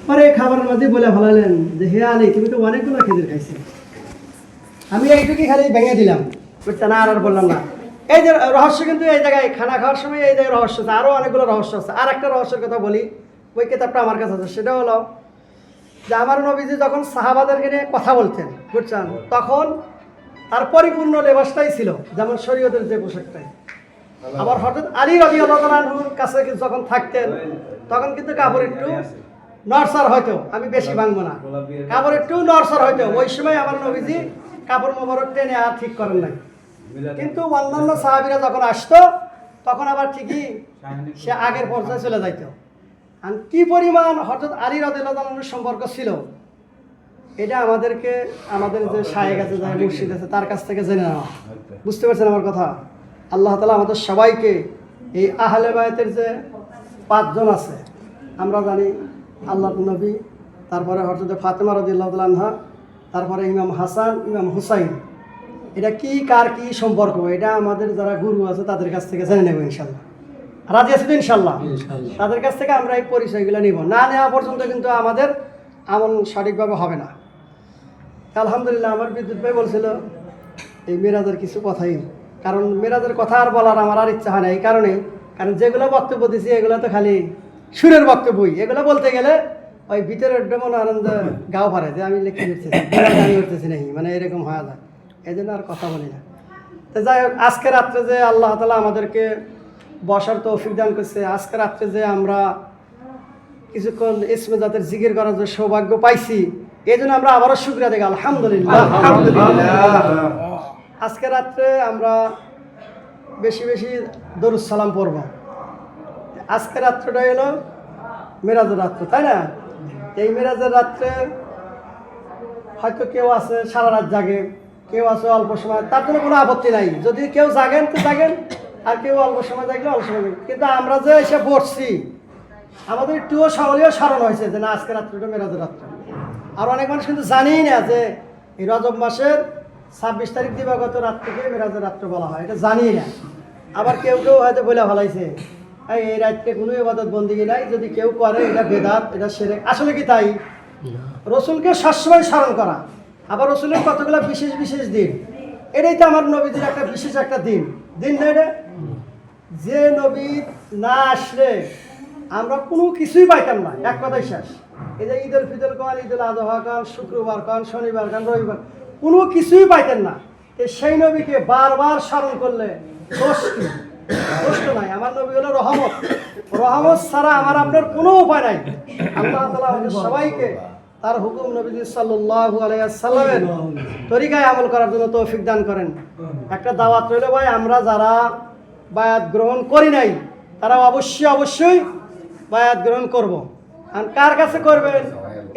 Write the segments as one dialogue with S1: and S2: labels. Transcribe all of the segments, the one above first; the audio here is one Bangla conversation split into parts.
S1: পরে খাবারের মাঝে বলে ফেলালেন যে হে আলী তুমি তো অনেকগুলো খেজুর খাইছি, আমি এইটুকুই খালি ভেঙে দিলাম, বুঝছে না? আর বললাম না। এই যে রহস্য কিন্তু এই জায়গায় খানা খাওয়ার সময় এই জায়গায় রহস্য আছে, আরও অনেকগুলো রহস্য আছে। আর একটা রহস্যের কথা বলি, ওই কিতাবটা আমার কাছে আছে। সেটা হলো যে আমার নবীজি যখন সাহাবাদেরকে নিয়ে কথা বলতেন, বুঝছেন, তখন তার পরিপূর্ণ লেবাসটাই ছিল যেমন শরীয়তের যে পোশাকটাই। আবার হযরত আলী রাদিয়াল্লাহু আনহুর কাছে যখন থাকতেন তখন কিন্তু কাপড় একটু নরসার হয়তো, আমি বেশি ভাঙবো না, কাপড় একটু নরসার হয়তো। ওই সময় আমার নবীজি কাপড় মোবারক টেনে আর ঠিক করেন নাই। কিন্তু অন্যান্য সাহাবীরা যখন আসতো তখন আবার ঠিকই সে আগের পর্যায়ে চলে যাইত। আর কি পরিমাণ হযরত আলী রাদিয়াল্লাহু আনহুর সম্পর্ক ছিল এটা আমাদেরকে আমাদের যে শায়েখ আছে, যারা মুর্শিদ আছে, তার কাছ থেকে জেনে নেওয়া। বুঝতে পারছেন আমার কথা? আল্লাহ তাআলা আমাদের সবাইকে এই আহলে বায়তের যে 5 জন আছে আমরা জানি, আল্লাহর নবী, তারপরে হযরত ফাতেমা রাদিয়াল্লাহু তাআলা আনহা, তারপরে ইমাম হাসান, ইমাম হুসাইন, এটা কি কার কি সম্পর্ক এটা আমাদের যারা গুরু আছে তাদের কাছ থেকে জেনে নেব ইনশাআল্লাহ। রাজি আছি তো ইনশাআল্লাহ? তাদের কাছ থেকে আমরা এই পরিচয়গুলো নিব, না নেওয়া পর্যন্ত কিন্তু আমাদের আমল সঠিকভাবে হবে না। আলহামদুলিল্লাহ আমার বিদ্যুৎ ভাই বলছিল এই মেরাজের কিছু কথাই, কারণ মেরাজের কথা আর বলার আমার আর ইচ্ছা হয় না। এই কারণেই, কারণ যেগুলো বক্তব্য দিছি এগুলো তো খালি সুরের বক্তব্যই, এগুলো বলতে গেলে ওই ভিতরের মনে আনন্দ গাও পারে যে আমি লিখে উঠতেছি, আমি উঠতেছি নাকি, মানে এরকম হওয়া যায়। এই জন্য আর কথা বলি না। তো যাই হোক, আজকে রাত্রে যে আল্লাহ তাআলা আমাদেরকে বসার তৌফিক দান করছে, আজকে রাত্রে যে আমরা কিছুক্ষণ ইসমে জাতের জিকির করার যে সৌভাগ্য পাইছি, এই জন্য আমরা আবারও শুকরিয়া দেই, আলহামদুলিল্লাহ। আজকে রাত্রে আমরা বেশি বেশি দরুদ সালাম পড়ব। আজকে রাত্রটা এলো মেরাজের রাত্র, তাই না? এই মেরাজের রাত্রে হয়তো কেউ আছে সারা রাত জাগে, কেউ আছে অল্প সময়, তার জন্য কোনো আপত্তি নাই। যদি কেউ জাগেন তো জাগেন, আর কেউ অল্প সময় জাগলে অল্প সময় জাগেন। কিন্তু আমরা যে এসে বসছি আমাদের একটুও সকলেও স্মরণ হয়েছে যে না আজকে রাত্রটা মেরাজের রাত্র। আর অনেক মানুষ কিন্তু জানেই না যে এই রজব মাসের 26 তারিখ দিবাগত রাত থেকে মেরাজের রাত্র বলা হয়, এটা জানি না। আবার কেউ কেউ হয়তো বলে ফেলাইছে এই রাত্রে কোনো ইবাদত বন্দেগী নাই, যদি কেউ করে এটা বেদাত, এটা শিরক। আসলে কি তাই? রসুলকে সবসময় স্মরণ করা, আবার রসুলের কতগুলো বিশেষ বিশেষ দিন, এটাই তো আমার নবীদের একটা বিশেষ একটা দিন। দিন না এটা? যে নবী না আসলে আমরা কোনো কিছুই পাইতাম না, এক কথাই শেষ। এই যে ঈদুল ফিতর কন, ঈদুল আজহা কন, শুক্রবার কন, শনিবার কন, রবিবার, কোনো কিছুই পাইতেন না। সেই নবীকে বারবার স্মরণ করলে দোষ কি? দোষ তো নাই। আমার নবী হলো রহমত, রহমত ছাড়া আমার আপনার কোনো উপায় নাই। আল্লাহ তাআলা আমাদের সবাইকে তার হুকুম নবীজি সাল্লাল্লাহু আলাইহি ওয়াসাল্লামের তরিকায় আমল করার জন্য তৌফিক দান করেন। একটা দাওয়াত রইল ভাই, আমরা যারা বায়াত গ্রহণ করি নাই তারা অবশ্যই অবশ্যই বায়াত গ্রহণ করব। আর কার কাছে করবেন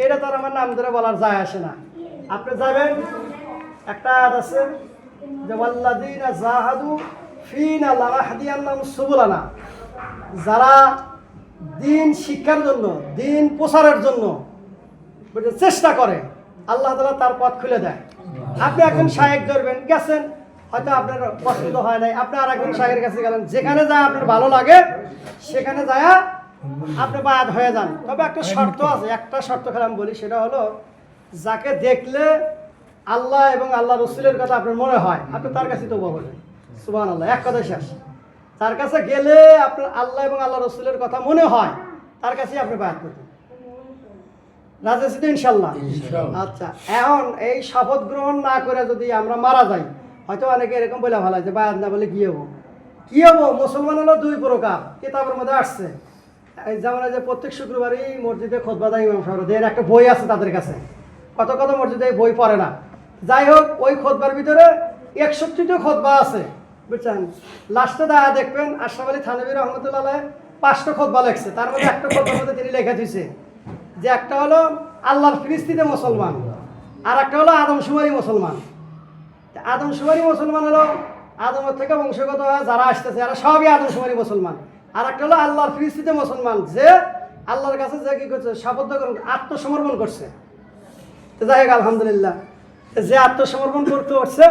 S1: এটা তো আমার নাম ধরে বলার যায় আসে না। আপনি যাবেন, একটা আয়াত আছে যে ওয়াল্লাযীনা জাহাদু ফীনা লানাহদিয়ান্নাহুম সুবুলানা, যারা দিন শিক্ষার জন্য, দিন প্রচারের জন্য চেষ্টা করে আল্লাহ তাআলা তার পথ খুলে দেয়। আপনি এখন শায়েখ ধরবেন, গেছেন, হয়তো আপনার পছন্দ হয় নাই, আপনি আর একজন শায়েখের কাছে গেলেন, যেখানে যায় আপনার ভালো লাগে সেখানে যায় আপনি বায়াত হয়ে যান। তবে একটা শর্ত আছে, একটা শর্ত খেলে আমি বলি, সেটা হলো যাকে দেখলে আল্লাহ এবং আল্লাহ রসুলের কথা আপনার মনে হয় আপনি তার কাছে তওবা করবেন। সুবহানাল্লাহ, এক কথা শেষ। তার কাছে গেলে আপনার আল্লাহ এবং আল্লাহ রসুলের কথা মনে হয়, তার কাছেই আপনি বায়াত করবেন। রাজি আছি তো ইনশাল্লাহ? আচ্ছা, এখন এই শপথ গ্রহণ না করে যদি আমরা মারা যাই, হয়তো অনেকে এরকম বলে ভালো যে বায়াত না বলে কি হবো? কি হবো? মুসলমান হলো 2 প্রকার, কিতাবের মধ্যে আসছে। যেমন যে প্রত্যেক শুক্রবারই মসজিদে খুতবা দেয় ইমাম সাহেব, এর একটা বই আছে তাদের কাছে। কত কত মসজিদে বই পড়ে না। যাই হোক, ওই খুতবার ভিতরে 61টা খুতবা আছে, বুঝছেন? লাস্টে দাঁড়া দেখবেন আশরাফ আলী থানভী রহমতুল্লাহ আলাইহি 5টা খুতবা লেখছে। তার মধ্যে একটা খুতবার মধ্যে তিনি লেখা দিয়েছে যে একটা হলো আল্লাহর ফিরিস্তিতে মুসলমান, আর একটা হলো আদমশুমারি মুসলমান। আদমশুমারি মুসলমান হলো আদমের থেকে বংশগত হয়ে যারা আসতেছে এরা সবই আদমশুমারি মুসলমান। আর একটা হলো আল্লাহর ফিরিস্তিতে মুসলমান, যে আল্লাহর কাছে যে কি করছে, শপথ গ্রহণ, আত্মসমর্পণ করছে। তো যাই হোক, আলহামদুলিল্লাহ, যে আত্মসমর্পণ করতে পারছে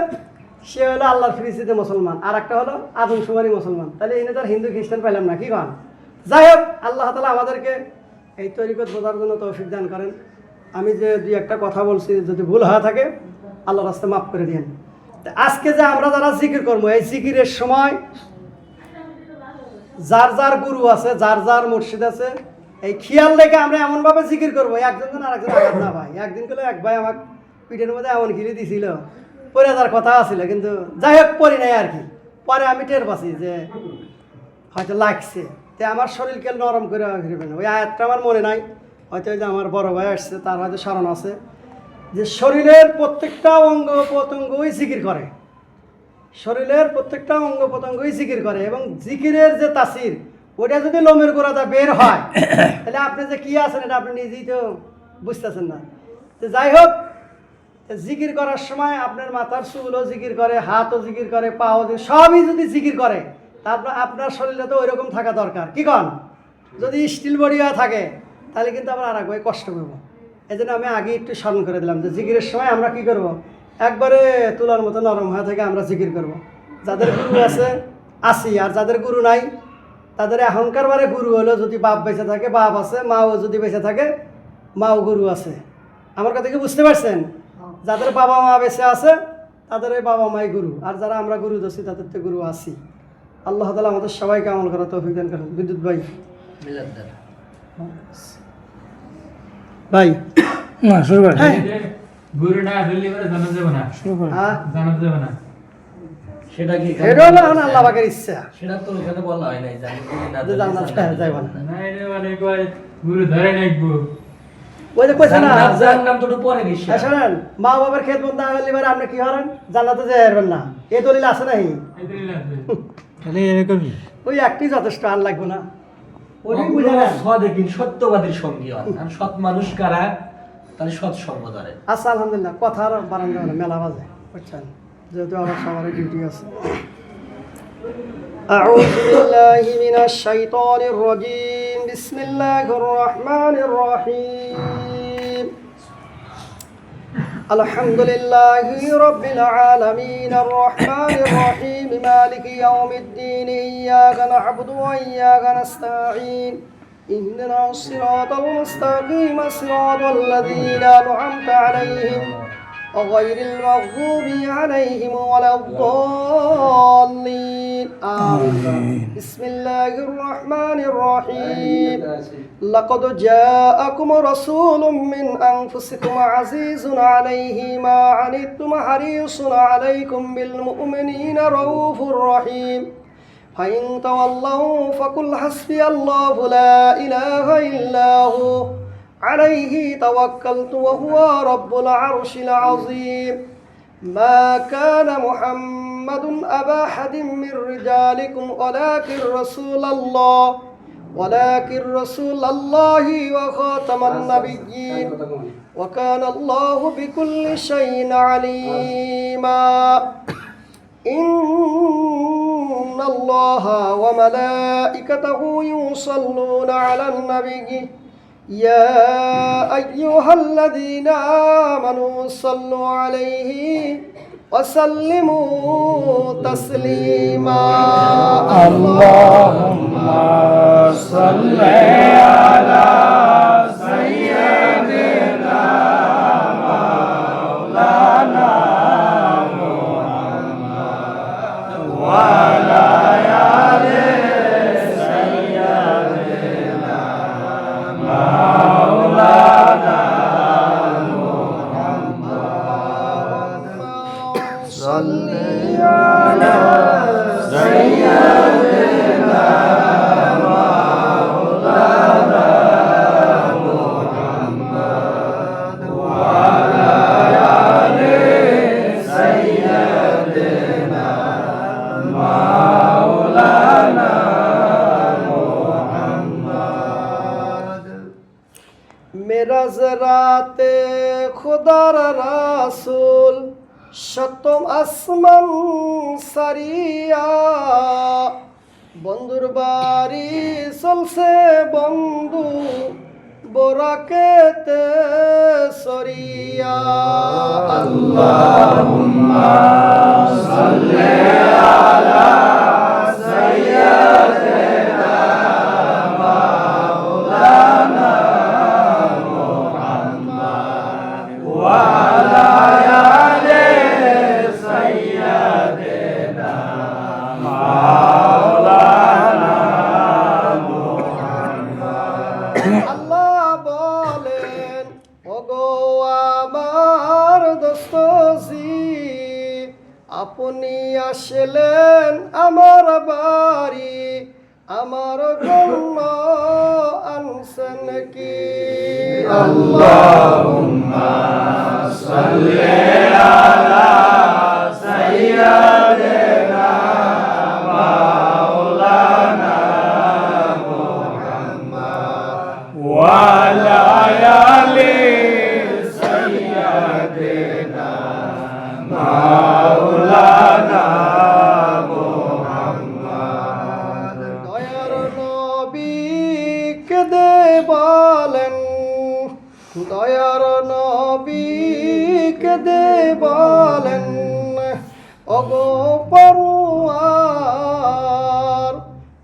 S1: সে হলো আল্লাহর ফিরিস্তিতে মুসলমান, আর একটা হলো আদমশুমারি মুসলমান। তাহলে এনে তার হিন্দু খ্রিস্টান পাইলাম না, কি গান? যাই হোক, আল্লাহ তাআলা আমাদেরকে এই তরিকত বোঝার জন্য তৌফিক দান করেন। আমি যে দুই একটা কথা বলছি যদি ভুল হয়ে থাকে আল্লাহ রাস্তায় মাফ করে দিন। আজকে যে আমরা যারা জিকির করবো, এই জিকিরের সময় যার যার গুরু আছে, যার যার মুর্শিদ আছে, এই খেয়াল রেখে আমরা এমনভাবে জিকির করবো একজন আরেকজন আঘাত না ভাই। একদিন করে এক ভাই আমার পিঠের মধ্যে এমন ঘিরে দিছিল, পরে তার কথা আছিল, কিন্তু যাই হোক পরি নাই আর কি। পরে আমি টের পাচ্ছি যে হয়তো লাগছে, তে আমার শরীরকে নরম করে ঘিরবেন। ওই আয়াতটা আমার মনে নাই, হয়তো ওই যে আমার বড় ভাই আসছে তার হয়তো স্মরণ আছে, যে শরীরের প্রত্যেকটা অঙ্গ প্রত্যঙ্গই জিকির করে, শরীরের প্রত্যেকটা অঙ্গ প্রত্যঙ্গই জিকির করে। এবং জিকিরের যে তাসির, ওটা যদি লোমের গোড়াটা বের হয় তাহলে আপনি যে কি আছেন এটা আপনি নিজেই তো বুঝতেছেন না। তো যাই হোক, জিকির করার সময় আপনার মাথার চুলও জিকির করে, হাতও জিকির করে, পাও সবই যদি জিকির করে, তারপর আপনার শরীরে তো ওই রকম থাকা দরকার। কি কন? যদি স্টিল বডি থাকে তাহলে কিন্তু আমরা আর এক ভাই কষ্ট করবো। এই জন্য আমি আগে একটু স্মরণ করে দিলাম যে জিকিরের সময় আমরা কি করব, একবারে তুলার মতো নরম হয়ে থেকে আমরা জিকির করব। যাদের গুরু আছে আসি, আর যাদের গুরু নাই তাদের এখনকার বারে গুরু হলো, যদি বাপ বেঁচে থাকে বাপ আছে, মাও যদি বেঁচে থাকে মাও গুরু আছে। আমার কথা কি বুঝতে পারছেন? যাদের বাবা মা বেঁচে আছে তাদের ওই বাবা মাই গুরু, আর যারা আমরা গুরু দোষী তাদের তো গুরু আছি। আল্লাহ তাআলা আমাদের সবাইকে আমল করা তৌফিক দান করেন। বিদ্যুৎ ভাই ভাই
S2: না শুরু করে
S1: হ্যাঁ
S3: গুরু না ধরলে পরে জানা যাবে না,
S2: শুরু করে
S1: হ্যাঁ,
S3: জানা যাবে না।
S4: সেটা কি
S1: এটা হলো এখন আল্লাহ পাকের ইচ্ছা।
S4: সেটা তো এখানে বলা হয় নাই, জানি কি না
S1: যে জান্নাত যাইবা না।
S3: না রে মানে কয় গুরু ধরে নাকবো।
S1: ওই যে কইছে না,
S4: যার নাম তো একটু পরে নিস
S1: শোনেন, মা বাবার খেত বন্ধ হলে এবার আপনি কি হরেন, জান্নাতে যেতে পারবেন না। এই দলিল আছে নাই?
S3: এই দিন আছে।
S2: তাহলে এরকমই
S1: ওই একটি যথেষ্ট, আর লাগবে না। ওই বুঝে নেন।
S4: সদেকিন সত্যবাদীর সঙ্গী হন, আর সৎ মানুষ কারা, তাহলে সৎ সঙ্গ ধরে।
S1: আচ্ছা আলহামদুলিল্লাহ, কথা আর বারান যাবে না, মেলা বাজে বুঝছেন, যেহেতু আমার সবারই ডিউটি আছে। أعوذ بالله من الشيطان الرجيم بسم الله الرحمن الرحيم الحمد لله رب العالمين الرحمن الرحيم مالك يوم الدين إياك نعبد وإياك نستعين اهدنا الصراط المستقيم صراط الذين أنعمت عليهم غير المغضوب عليهم ولا الضالين آمين. بسم الله الرحمن الرحيم لقد جاءكم رسول من أنفسكم عزيز عليه ما عنتم حريص عليكم بالمؤمنين رؤوف رحيم فإن تولوا فقل حسبي الله لا إله إلا هو عليه توكلت وهو رب العرش العظيم ما كان محمد أبا أحد من رجالكم ولكن رسول الله وخاتم النبيين وكان الله بكل شيء عليما إن الله وملائكته يصلون على النبي يا أيها الذين آمنوا صلوا عليه وسلموا تسليما
S2: اللهم صل على سيدنا مولانا محمد وعلى آل سيدنا مولانا صل على سيدنا مولانا محمد وعلى آل سيدنا مولانا محمد
S1: মেরাজ রাতে খোদার রাসূল সপ্তম আসমান সারিয়া বন্ধুর বাড়ি চলছে বন্ধু বোরাকেতে সরিয়া
S2: اللهم صل على سيدنا مولانا
S1: আপনি আসলেন আমার বাড়ি, আমার জন্য আনছেন কি?
S2: আল্লাহুম্মা সাল্লি আলা সাইয়্যিদিনা মাওলানা মুহাম্মদ ওয়া আলা আলি সাইয়্যিদিনা মাওলানা মুহাম্মদ।
S1: দয়ার নবী কেঁদে বলেন, দয়ার নবী কেঁদে বলেন, ওগো পরওয়ার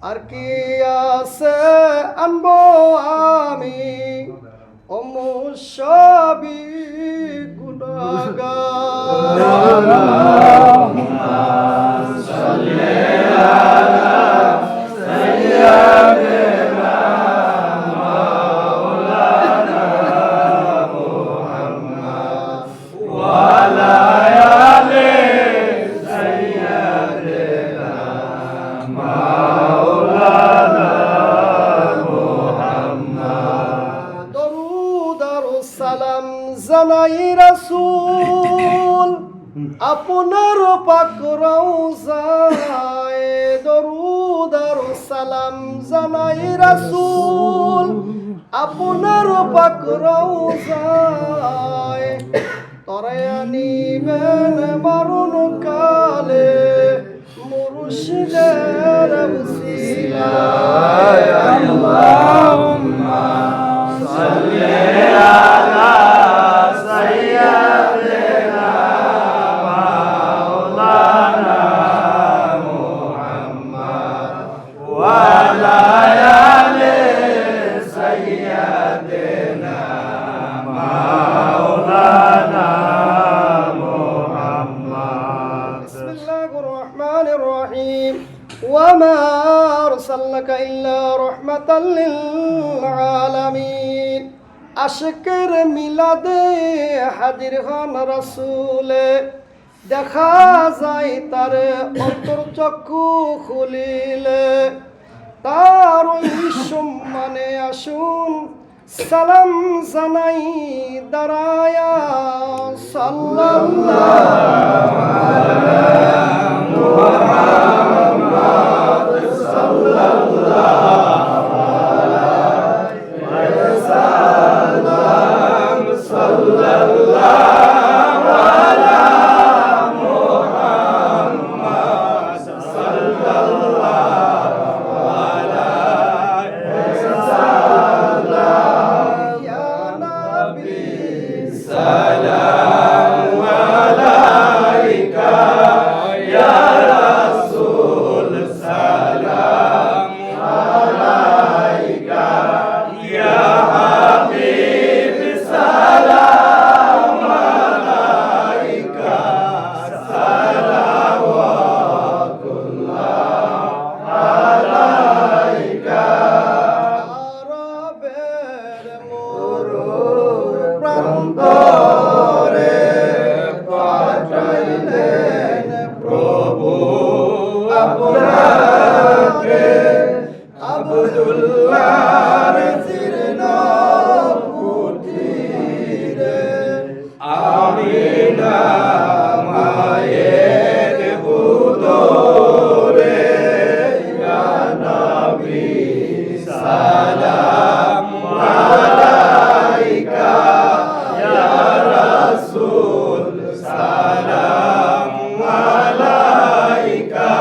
S1: আর কি আছে আনবো আমি, ও মুসাবি গুনাহগার। দরুদ আর সালাম জানাই রাসূল আপনার পাক রওজায়, দরুদ আর সালাম জানাই রাসূল আপনার পাক রওজায়, তরায়া নিবেন মরণ কালে মুর্শিদের উসিলায়।
S2: আল্লাহুম্মা সাল্লি আলা সাইয়্যিদিনা মাওলানা মুহাম্মদ ওয়া আলা আলি সাইয়্যিদিনা মাওলানা মুহাম্মদ।
S1: বিসমিল্লাহির রহমানির রহিম। ওয়ামা আরসালনাকা ইল্লা রাহমাতাল লিল আলামিন। আশিকের মিলাদে হাজির হন রাসূলে, দেখা যায় তার অন্তর চক্ষু খুলিলে, তার ওই সম্মানে আসুন সালাম জানাই দাঁড়ায়া। সাল্লাল্লাহু আরবের মরুর প্রান্তরে পাঠাইলেন প্রভু আপনাকে, আব্দুল্লাহর জীর্ণ কুটিরে
S2: আমিনা মায়ের উদরে ইয়া নবী সালাম আলাইকা, ইয়া রাসূল সালাম আলাইকা,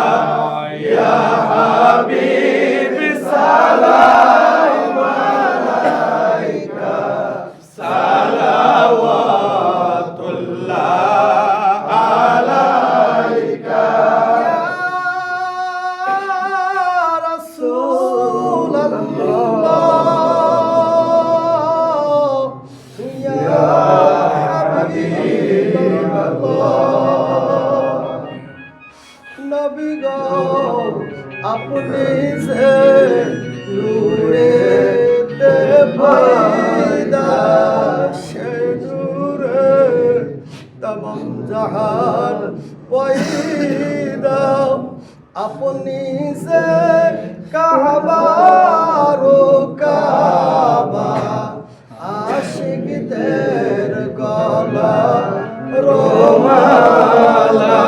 S2: ইয়া হাবিব সালাম আলাইকা, সালাওয়াতুল্লাহ আলাইকা।
S1: নবী গো আপনি যে নূরে পয়দা, সে নূরে তমাম জাহান সঈদা আপনি সে কাবারো কাবা আশিকদের গলা রোমালা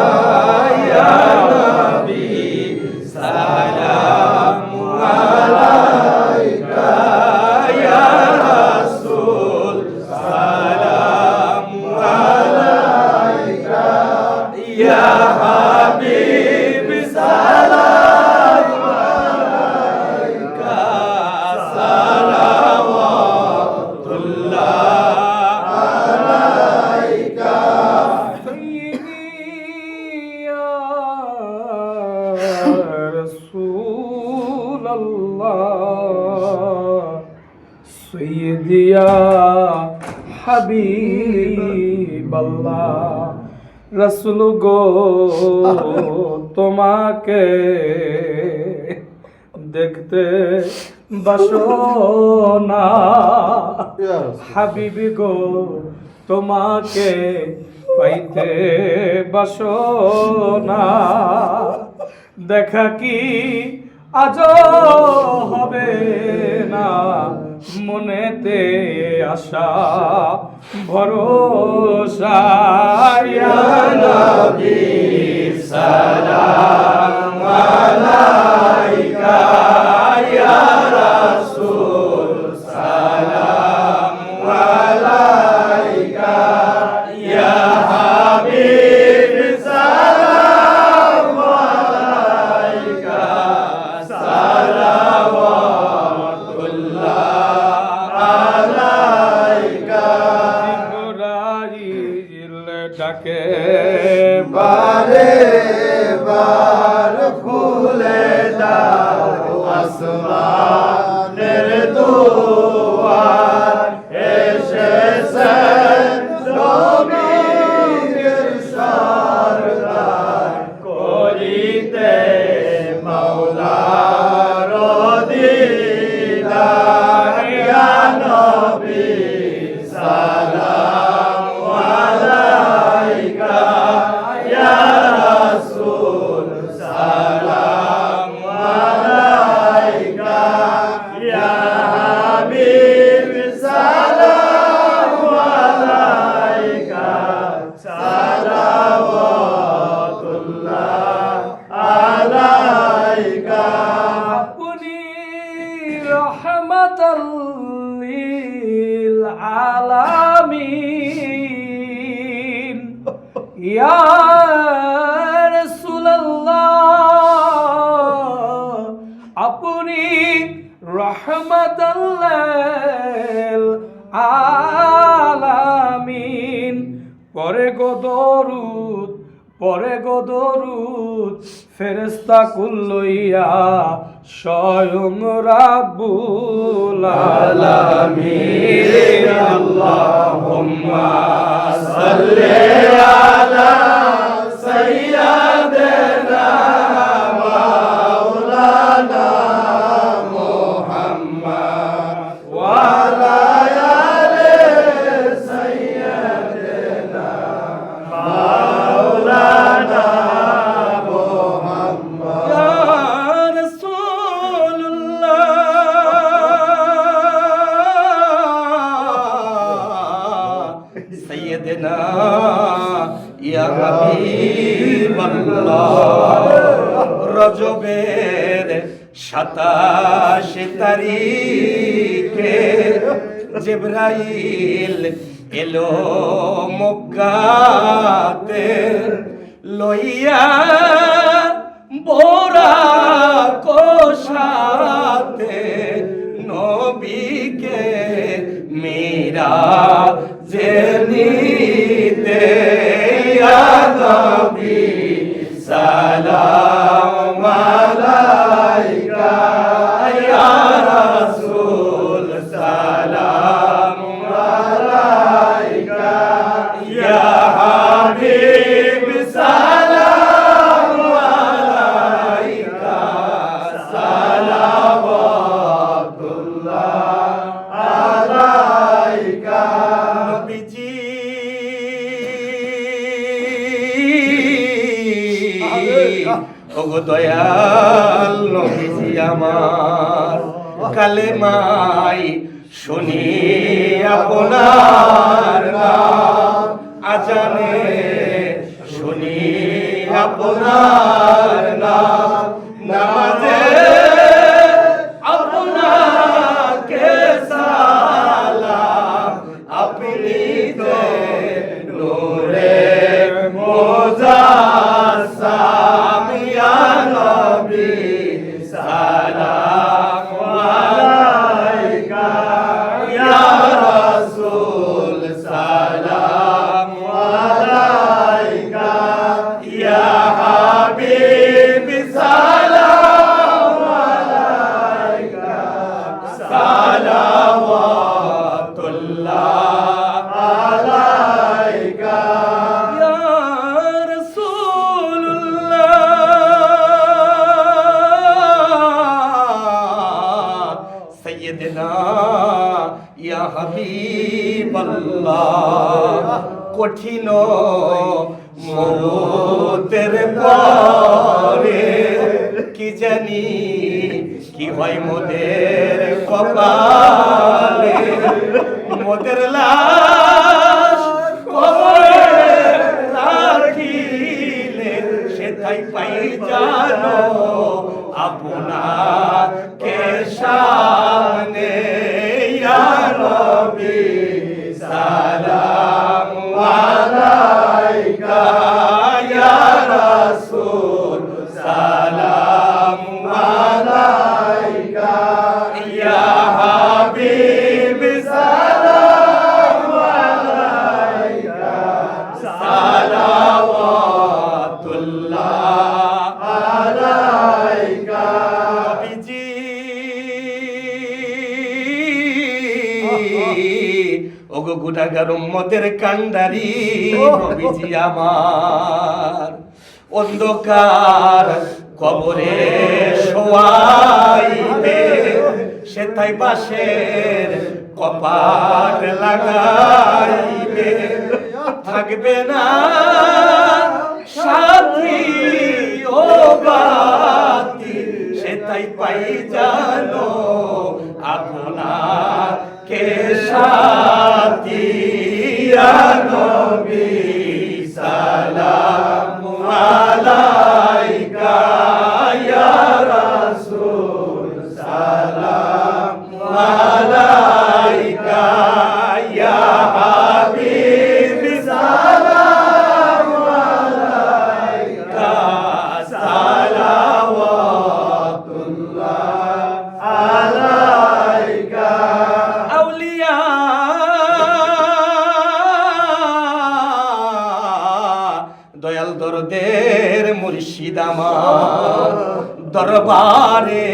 S1: ইয়া নবী সালামু আলাইকা ইয়া রাসূল সালামু আলাইকা ইয়া হাবিব সালামু আলাইকা সালাওয়াতুল্লাহ আলাইকা সাইয়্যিদি ইয়া রাসূলাল্লাহ সাইয়্যিদি ইয়া হাবিবাল্লাহ রসুল গো তোমাকে দেখতে বাসনা হাবিবি গো তোমাকে পাইতে বাসনা দেখা কি আজ হবে না মনেতে আশা ভরসা ইয়া নবী সালাম আলাইকা ইয়া রাসূল সালাম আলাইকা ইয়া হাবিব সালাম আলাইকা সালাওয়াতুল্লাহ আলাইকা জিবরাইল ডাকে বারে বার খুলে দাও আসমানের দুয়ার এসেছেন নবীর সরদার করিতে মাওলার দিদার ইয়া নবী সালাম আলাইকা ইয়া রাসূল সালাম আলাইকা ইয়া হাবিব সালাম আলাইকা সালাওয়াতুল্লাহ আলাইকা আপনি রহমাতাল লিল আলামিন ইয়া রাসূলুল্লাহ আপনি রহমাতাল লিল আলামিন পরে গো দরুদ ফেরেশতা কুল লইয়া স্বয়ং রাব্বুল আলামিন আল্লাহুম্মা সাল্লি আলা সাইয়্যিদিনা মাওলানা মুহাম্মদ ওয়া আলা আলি সাইয়্যিদিনা মাওলানা মুহাম্মদ ইয়া রাসূলুল্লাহ সাইয়্যিদিনা ইয়া হাবিবাল্লাহ রজবের 27 তারিখে জিবরাইল এলো মক্কাতে লইয়া বোরা কোশাতে নবীকে মিরাজে নিতে ইয়া নবী সালাম আলাইকা ইয়া রাসূল সালাম আলাইকা ইয়া হাবিব সালাম আলাইকা সালাওয়াতুল্লাহ আলাইকা নবীজি
S2: ওগো দয়াল নবীজি আমার কালেমাই শুনি আপনার নাম আজানে শুনি আপনার নাম নামাজে আপনাকে সালাম আপনি তো নূরে মুজাসসাম ইয়া নবী সালাম আলাইকা ইয়া রাসূল সালাম আলাইকা ইয়া হাবিব সালাম আলাইকা সালাওয়াতুল্লাহ আলাইকা ইয়া রাসূলুল্লাহ সাইয়্যিদনা ইয়া হাবিবাল্লাহ কঠিন মৌতের পরে কি জানি কি হয় মোদের কপালে মোদের লাশ কবরে রাখিলে সেটাই পাই জানো আপনাকে সামনে ইয়া নবী সালাম আলাইকা ইয়া রাসূল সালাম আলাইকা ইয়া হাবিব সালাম আলাইকা সালাওয়াতুল্লাহ আলাইকা নবীজি ওগো গুনাহগার উম্মতের কান্ডারি নবীজি আমার অন্ধকার কবরে শোয়াইবে সেটাই বাঁশের কপাট লাগাইবে থাকবে না সাথী ও বাতি সেটাই পাই জানো আপনাকে সাথী ইয়া নবী সালাম আলাইকা ইয়া রাসূল সালাম আলাইকা ইয়া হাবিব সালাম আলাইকা সালাওয়াতুল্লাহ আলাইকা আউলিয়া দয়াল দরদের মুর্শিদ আমার দরবারে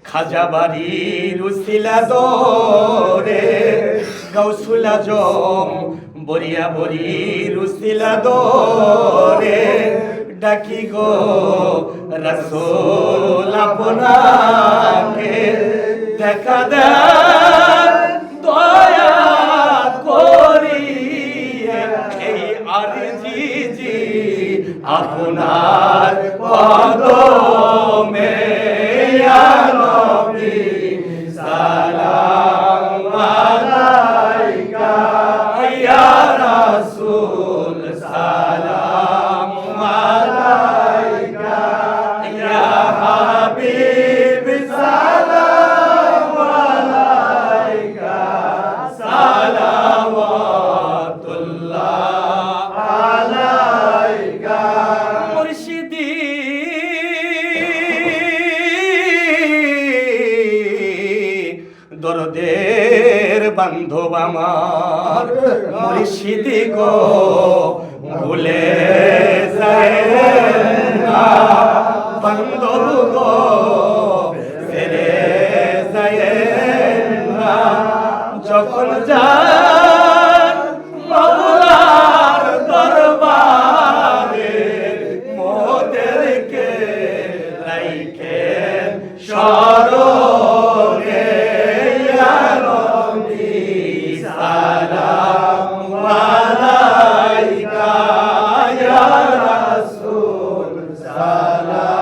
S2: খাজা বাড়ির উসিলা দরে গাউসুল আজম বরিয়া বরির উসিলা দরে ডাকি গো রাসূল আপনাকে দেখা দেন দয়া করিয়ে এই আরজি জি আপনার কদমে ইয়া নবী সালাম আলাইকা ইয়া রাসূল সালাম আলাইকা ইয়া হাবিব সালাম আলাইকা সালাওয়াতুল্লাহ আলাইকা মুর্শিদি দরদের বান্ধব আমার মুর্শিদি গো ভুলে যায় না বান্ধব গো ফিরে যায় না যখন যান মাওলার দরবারে মোদেরকে রাইখেন স্মরণে ইয়া নবী সালাম আলাইকা ইয়া রাসূল সালাম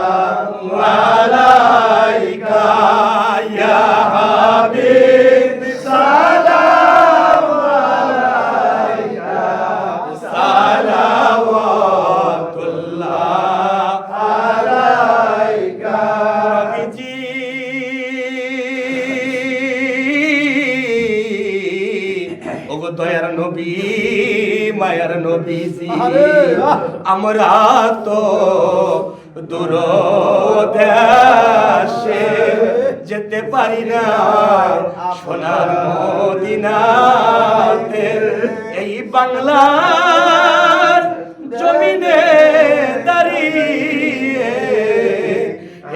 S2: দয়ার নবী মায়ার নবীজি
S1: আরে বাহ!
S2: আমরা তো দূর দেশে যেতে পারি না সোনার মদিনাতে এই বাংলার জমিনে দাঁড়িয়ে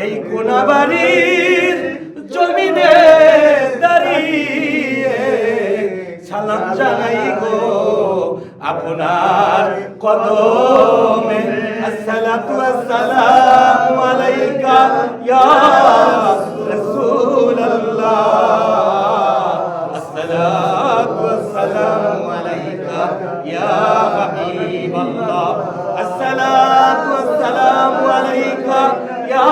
S2: এই কোনাবাড়ির জমিনে দাঁড়িয়ে সালাম জানাই গো আপনার কদমে আসসালাতু ওয়াসসালামু আলাইকা ইয়া রাসূলুল্লাহ আসসালাতু ওয়াসসালামু আলাইকা ইয়া হাবিবাল্লাহ আসসালাতু ওয়াসসালামু আলাইকা ইয়া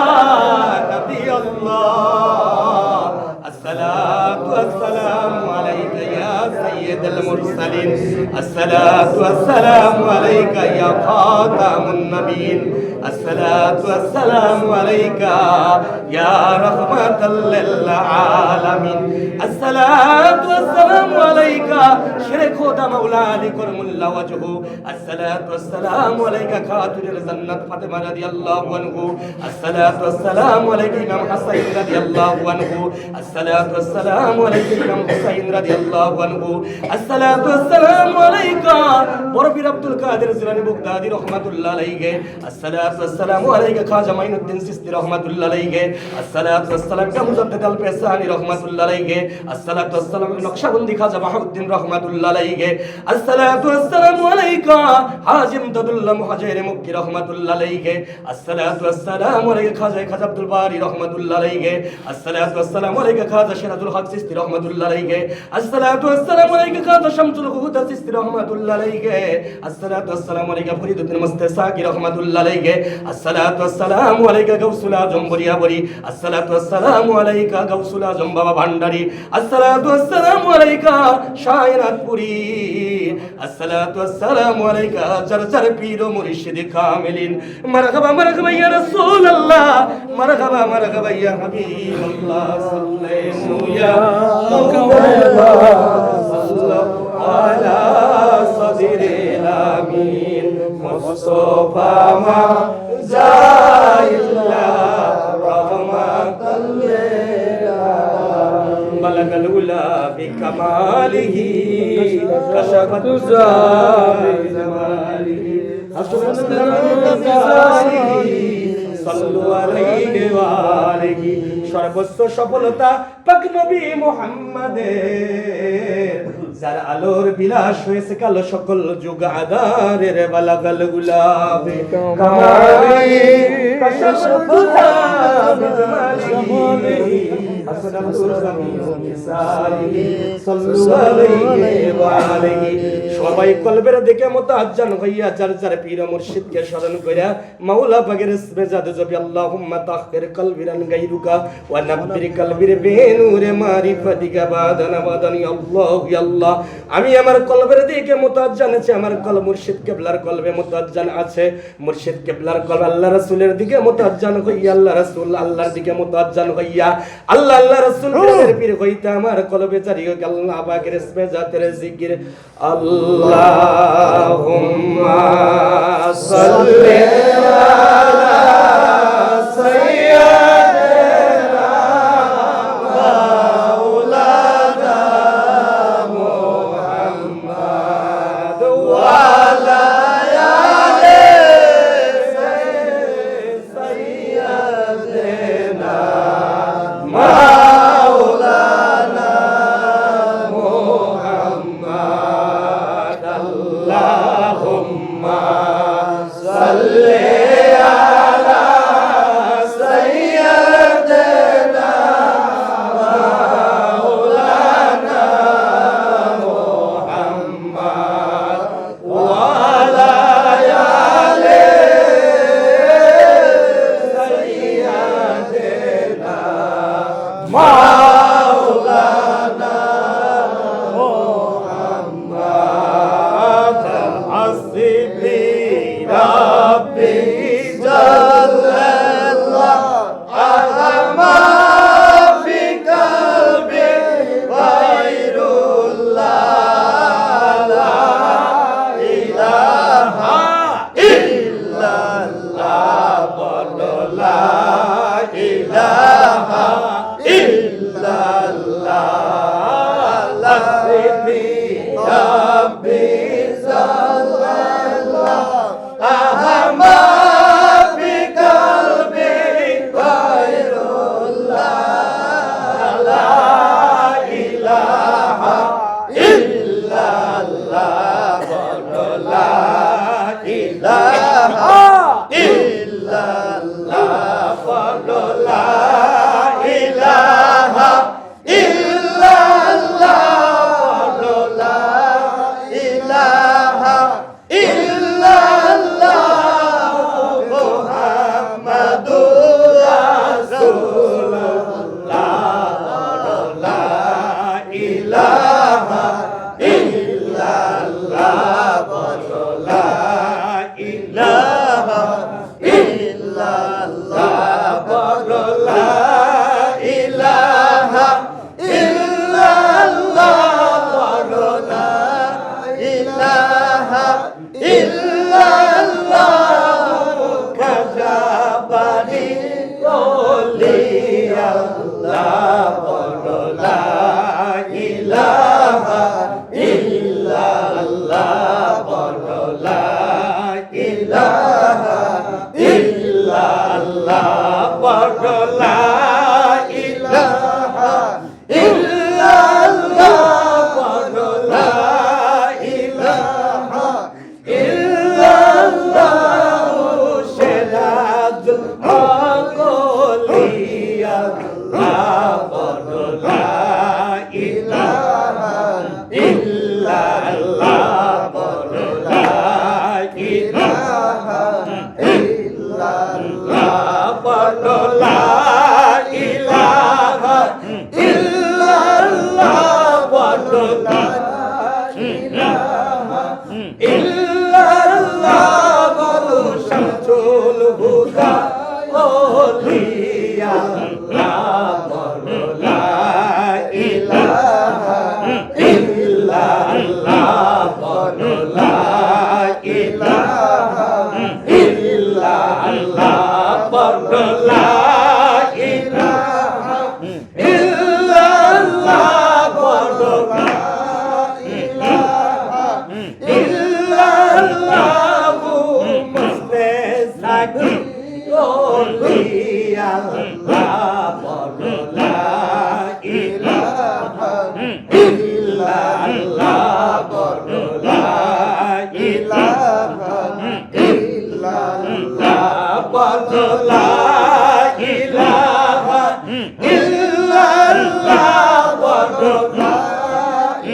S2: নবিয়াল্লাহ আসসালাতু ওয়াসসালামু আলাইকা ইয়া সাইয়্যিদুল মুরসালিন আসসালাতু ওয়াসসালামু আলাইকা ইয়া খাতামুন নবিয়্যিন আসসালাতু ওয়াসসালামু আলাইকা ইয়া রাহমাতাল লিল আলামিন আসসালাতু ওয়াসসালামু আলাইকা শেরে খোদা মাওলা আলী করমুল্লাহ ওয়াজহু আসসালাতু ওয়াসসালামু আলাইকা খাতুনুল জান্নাত ফাতেমা রাদিয়াল্লাহু আনহু আসসালাতু ওয়াসসালামু আলাইকা ইমাম হাসান রাদিয়াল্লাহু আনহু আসসালাতু ওয়াসসালামু আলাইকা ইমাম হুসাইন রাদিয়াল্লাহু আনহু আসসালাতু ওয়াসসালামু আলাইকা বরফির আব্দুল কাদের জিলানী বাগদাদি রাহমাতুল্লাহ আলাইহি আসসালাতু ওয়াসসালামু আলাইকা খাজা মাইনুদ্দিন সিস্তি রাহমাতুল্লাহ আলাইহি আসসালাতু ওয়াসসালাম মুজাদ্দিদ আল পেসানি রাহমাতুল্লাহ আলাইহি আসসালাতু ওয়াসসালাম নকশবন্দি খাজা মাহউদ্দিন রাহমাতুল্লাহ আলাইহি আসসালাতু ওয়াসসালামু আলাইকা হাজিম দাদুল্লাহ মুহাজির মুক্তি রাহমাতুল্লাহ আলাইহি আসসালাতু ওয়াসসালামু আলাইকা খাজা আব্দুল বারি রাহমাতুল্লাহ আলাইহি আসসালাতু ওয়াসসালামু আলাইকা খাজা সিরাজুল হক সিস্তি রাহমাতুল্লাহ আলাইহি আসসালাতু ওয়াসসালামু আলাইকা খাজা শামসুল হুদা সিস্তি রাহমাতুল্লাহ আলাইহি আসসালাতু ওয়াসসালামু আলাইকা ফরিদুদ্দিন মুস্তাসাকি রাহমাতুল্লাহ আলাইহি আসসালাতু ওয়াসসালামু আলাইকা গাউসুল আজম বরিয়াবরি আসসালাতু ওয়াসসালামু আলাইকা গাউসুল আজম বাবা ভান্ডারী আসসালাতু ওয়াসসালামু আলাইকা শায়নাতপুরি আসসালাতু ওয়াসসালামু আলাইকা জারজার পীর ও মুর্শিদ কামিলিন মারহাবা মারহাবা ইয়া রাসূলুল্লাহ মারহাবা ইয়া হাবিবাল্লাহ সাল্লাল্লাহু ইয়া সাল্লাল্লাহু আলা সাদরিল আমিন মুস্তাফা মা জাইল্লা রাহমাতাল লিল আলামিন বালাগাল উলা বিকামালিহি কাশাফাতু জামালিহি সাল্লু আলাইহি ওয়া আলিহি সর্বস্ব সফলতা পাক নবী মুহাম্মাদের যার আলোর বিলাস হয়েছে কালো সকল যুগ আদারের বালাগাল গুলাবে কামালি কাশাফাতু জামালিহি আসলাতুল জামিউনিসালিহি সাল্লু আলাইহি ওয়া আলিহি সবাই কলবের দিকে মুতাআজ্জান হইয়া যার যার পীর মুর্শিদকে স্মরণ কইরা মাওলা পাকের ইসমে জাদু জপি আল্লাহুম্মা তাহহির কলবিরান গায়রুকা ওয়া নাব্বির কলবির বিনূরে মারিফাতিকা বাদানা বাদানি আল্লাহু ইয়া আল্লাহ আমি আমার কলবের দিকে মুতাআজ্জান আছে আমার কলব মুর্শিদ কিবলার কলবে মুতাআজ্জান আছে মুর্শিদ কিবলার কলব আল্লাহ রাসূলের দিকে মুতাআজ্জান হইয়া আল্লাহ রাসূল আল্লাহর দিকে মুতাআজ্জান হইয়া আল্লাহ রাসূল পীর হইতা আমার কলবে জারি হই আল্লাহ পাকের ইসমে জাতের জিকির আল্লাহুম্মা সাল্লি আলা সাইয়্যিদিনা মাওলানা মুহাম্মদ ওয়া আলা আলি সাইয়্যিদিনা মাওলানা মুহাম্মদ আল্লাহুম্মা সাল্লি আলা ইল্লাল্লাহ বলো লা ইলাহা ইল্লাল্লাহ বলো লা ইলাহা ইল্লাল্লাহ বলো লা ইলাহা ইল্লাল্লাহ মুহাম্মাদুর রাসূলুল্লাহ বলো লা ইলাহা ইল্লাল্লাহ বলো লা ইলাহা ইল্লাল্লাহ বলো লা ইলাহা ইল্লাল্লাহ বলো লা ইলাহা ইল্লাল্লাহ কাজাবানি আল্লাহ বলো লা ইলাহা ইল্লাল্লাহ বলো লা ইলাহা ইল্লাল্লাহ বলো লা ইলাহা ইল্লাল্লাহ বলো লা ইলাহা ইল্লাল্লাহ মুশরাদুল আকলিয়া বলো লা ইলাহা ইল্লাল্লাহ বলো লা ইলাহা ইল্লাল্লাহ বলো লা ইলাহা ইল্লাল্লাহ বলো লা ইলাহা ইল্লাল্লাহ বলো শামসুল হুদা ওলিয়া বলো লা ইলাহা ইল্লাল্লাহ বলো লা ইলাহা ইল্লাল্লাহ বলো লা ইলাহা ইল্লাল্লাহ বলো লা ইলাহা ইল্লাল্লাহ মুসলে সাকি ওলিয়া বলো লা ইলাহা ইল্লাল্লাহ বলো লা ইলাহা ইল্লাল্লাহ বলো লা ইলাহা ইল্লাল্লাহ বলো লা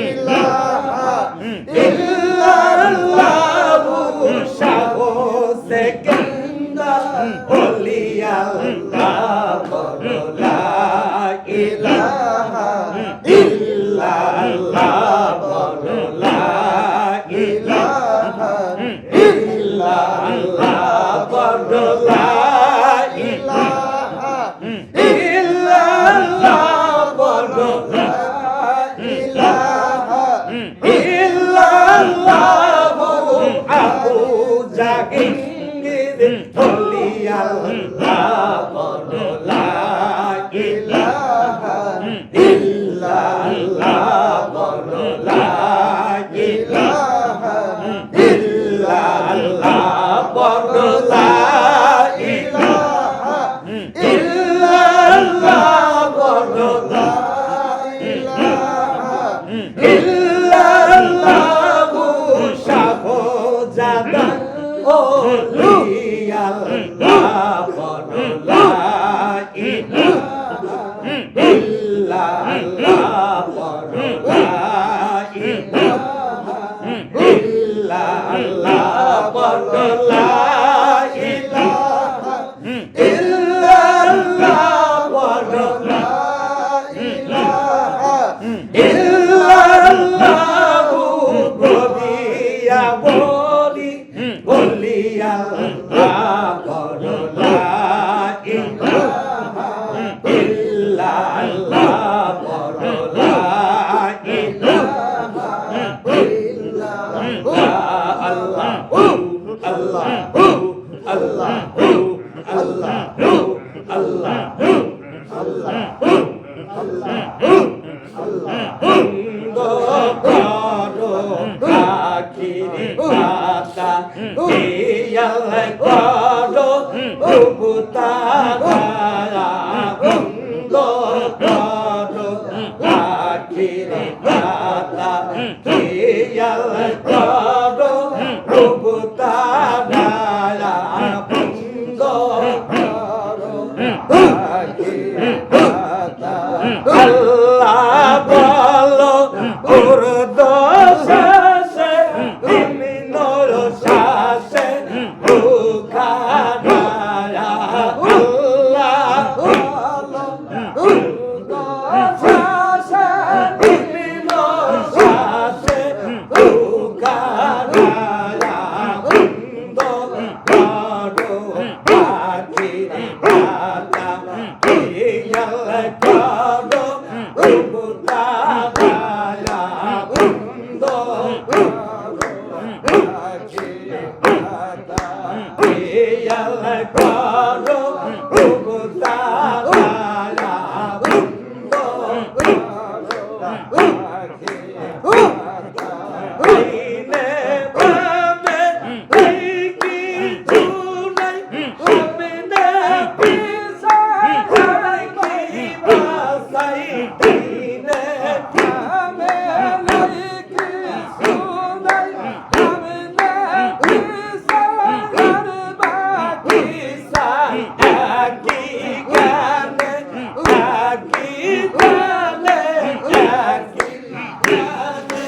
S2: ইলাহা ইল্লাল্লাহ শাহ সেকেন্দার ওলিয়া বলো লা ইলাহা ইল্লাল্লাহ বলো লা ইলাহা ইল্লাল্লাহ বলো লা ইলাহা ইল্লাল্লাহ বলো লা ইলাহা ইল্লাল্লাহ আবু জাহির ওলিয়া বলো লা ইলাহা ইল্লাল্লাহ বলো লা ইলাহা ইল্লাল্লাহ বলো লা ইলাহা ইল্লাল্লাহ বলো লা ইলাহা ইল্লাল্লাহ শাহ জাদা ওলিয়া বলো লা ইলাহা ইল্লাল্লাহ বলো লা ইলাহা ইল্লাল্লাহ বলো লা ইলাহা ইল্লাল্লাহ বলো লা ইলাহা ইল্লাল্লাহ বলিয়া বলি বলিয়া বলো লা ইলাহা ইল্লাল্লাহ বলো লা ইলাহা ইল্লাল্লাহ আল্লাহ আল্লাহ আল্লাহ আল্লাহ আল্লাহ আল্লাহ আখিরি পাতা ইয়াল্লাহ করো উবতারা বন্ধ করো আখিরি পাতা খেয়াল করো রূপতারা বন্ধ করো আল্লাহ বলো উর্দ শাসে তুমি নর শাসে বুখারা আল্লাহ বলো উর্দ শাসে তুমি নর শাসে বুখারা বন্ধ করো পাখির পাতা খেয়াল করো রূপতারা বন্ধ করো পাখির পাতা খেয়াল করো রূপতারা বন্ধ করো পাখির পাতা আইনে পাবে কি চুনাই সামনে পিছাই কি বাসাই দিনে পাবে কি চুনাই সামনে পিছাই বাকি সাই কি গানে কি গানে কি গানে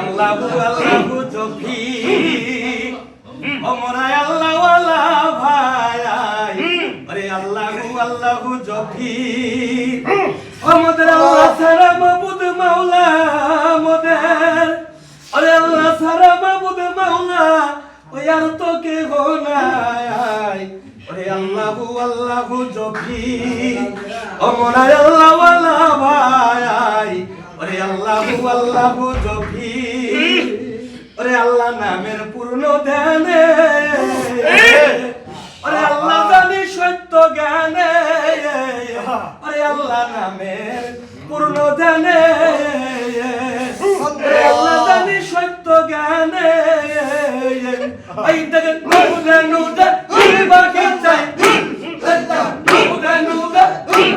S2: আল্লাহু আল্লাহু জপি ওমরায় আল্লাহ ওয়ালা ভাই আরে আল্লাহু আল্লাহু জপি আমাদের আল্লাহ সারা মাবুদ মাওলা মোদের আরে আল্লাহ সারা মাবুদ মাওলা ওই আর তো কে হো নাই আরে আল্লাহু আল্লাহু জপি ওমরায় আল্লাহ ওয়ালা ভাই ওরে আল্লাহু আল্লাহু জপি ওরে আল্লাহ নামের পূর্ণ ধ্যানে ওরে আল্লাহ জানি সত্য জ্ঞানে ওরে আল্লাহ নামের পূর্ণ ধ্যানে ওরে আল্লাহ জানি সত্য জ্ঞানে এই দেখেন নুরে নুরে বাকি চাই নুরে নুরে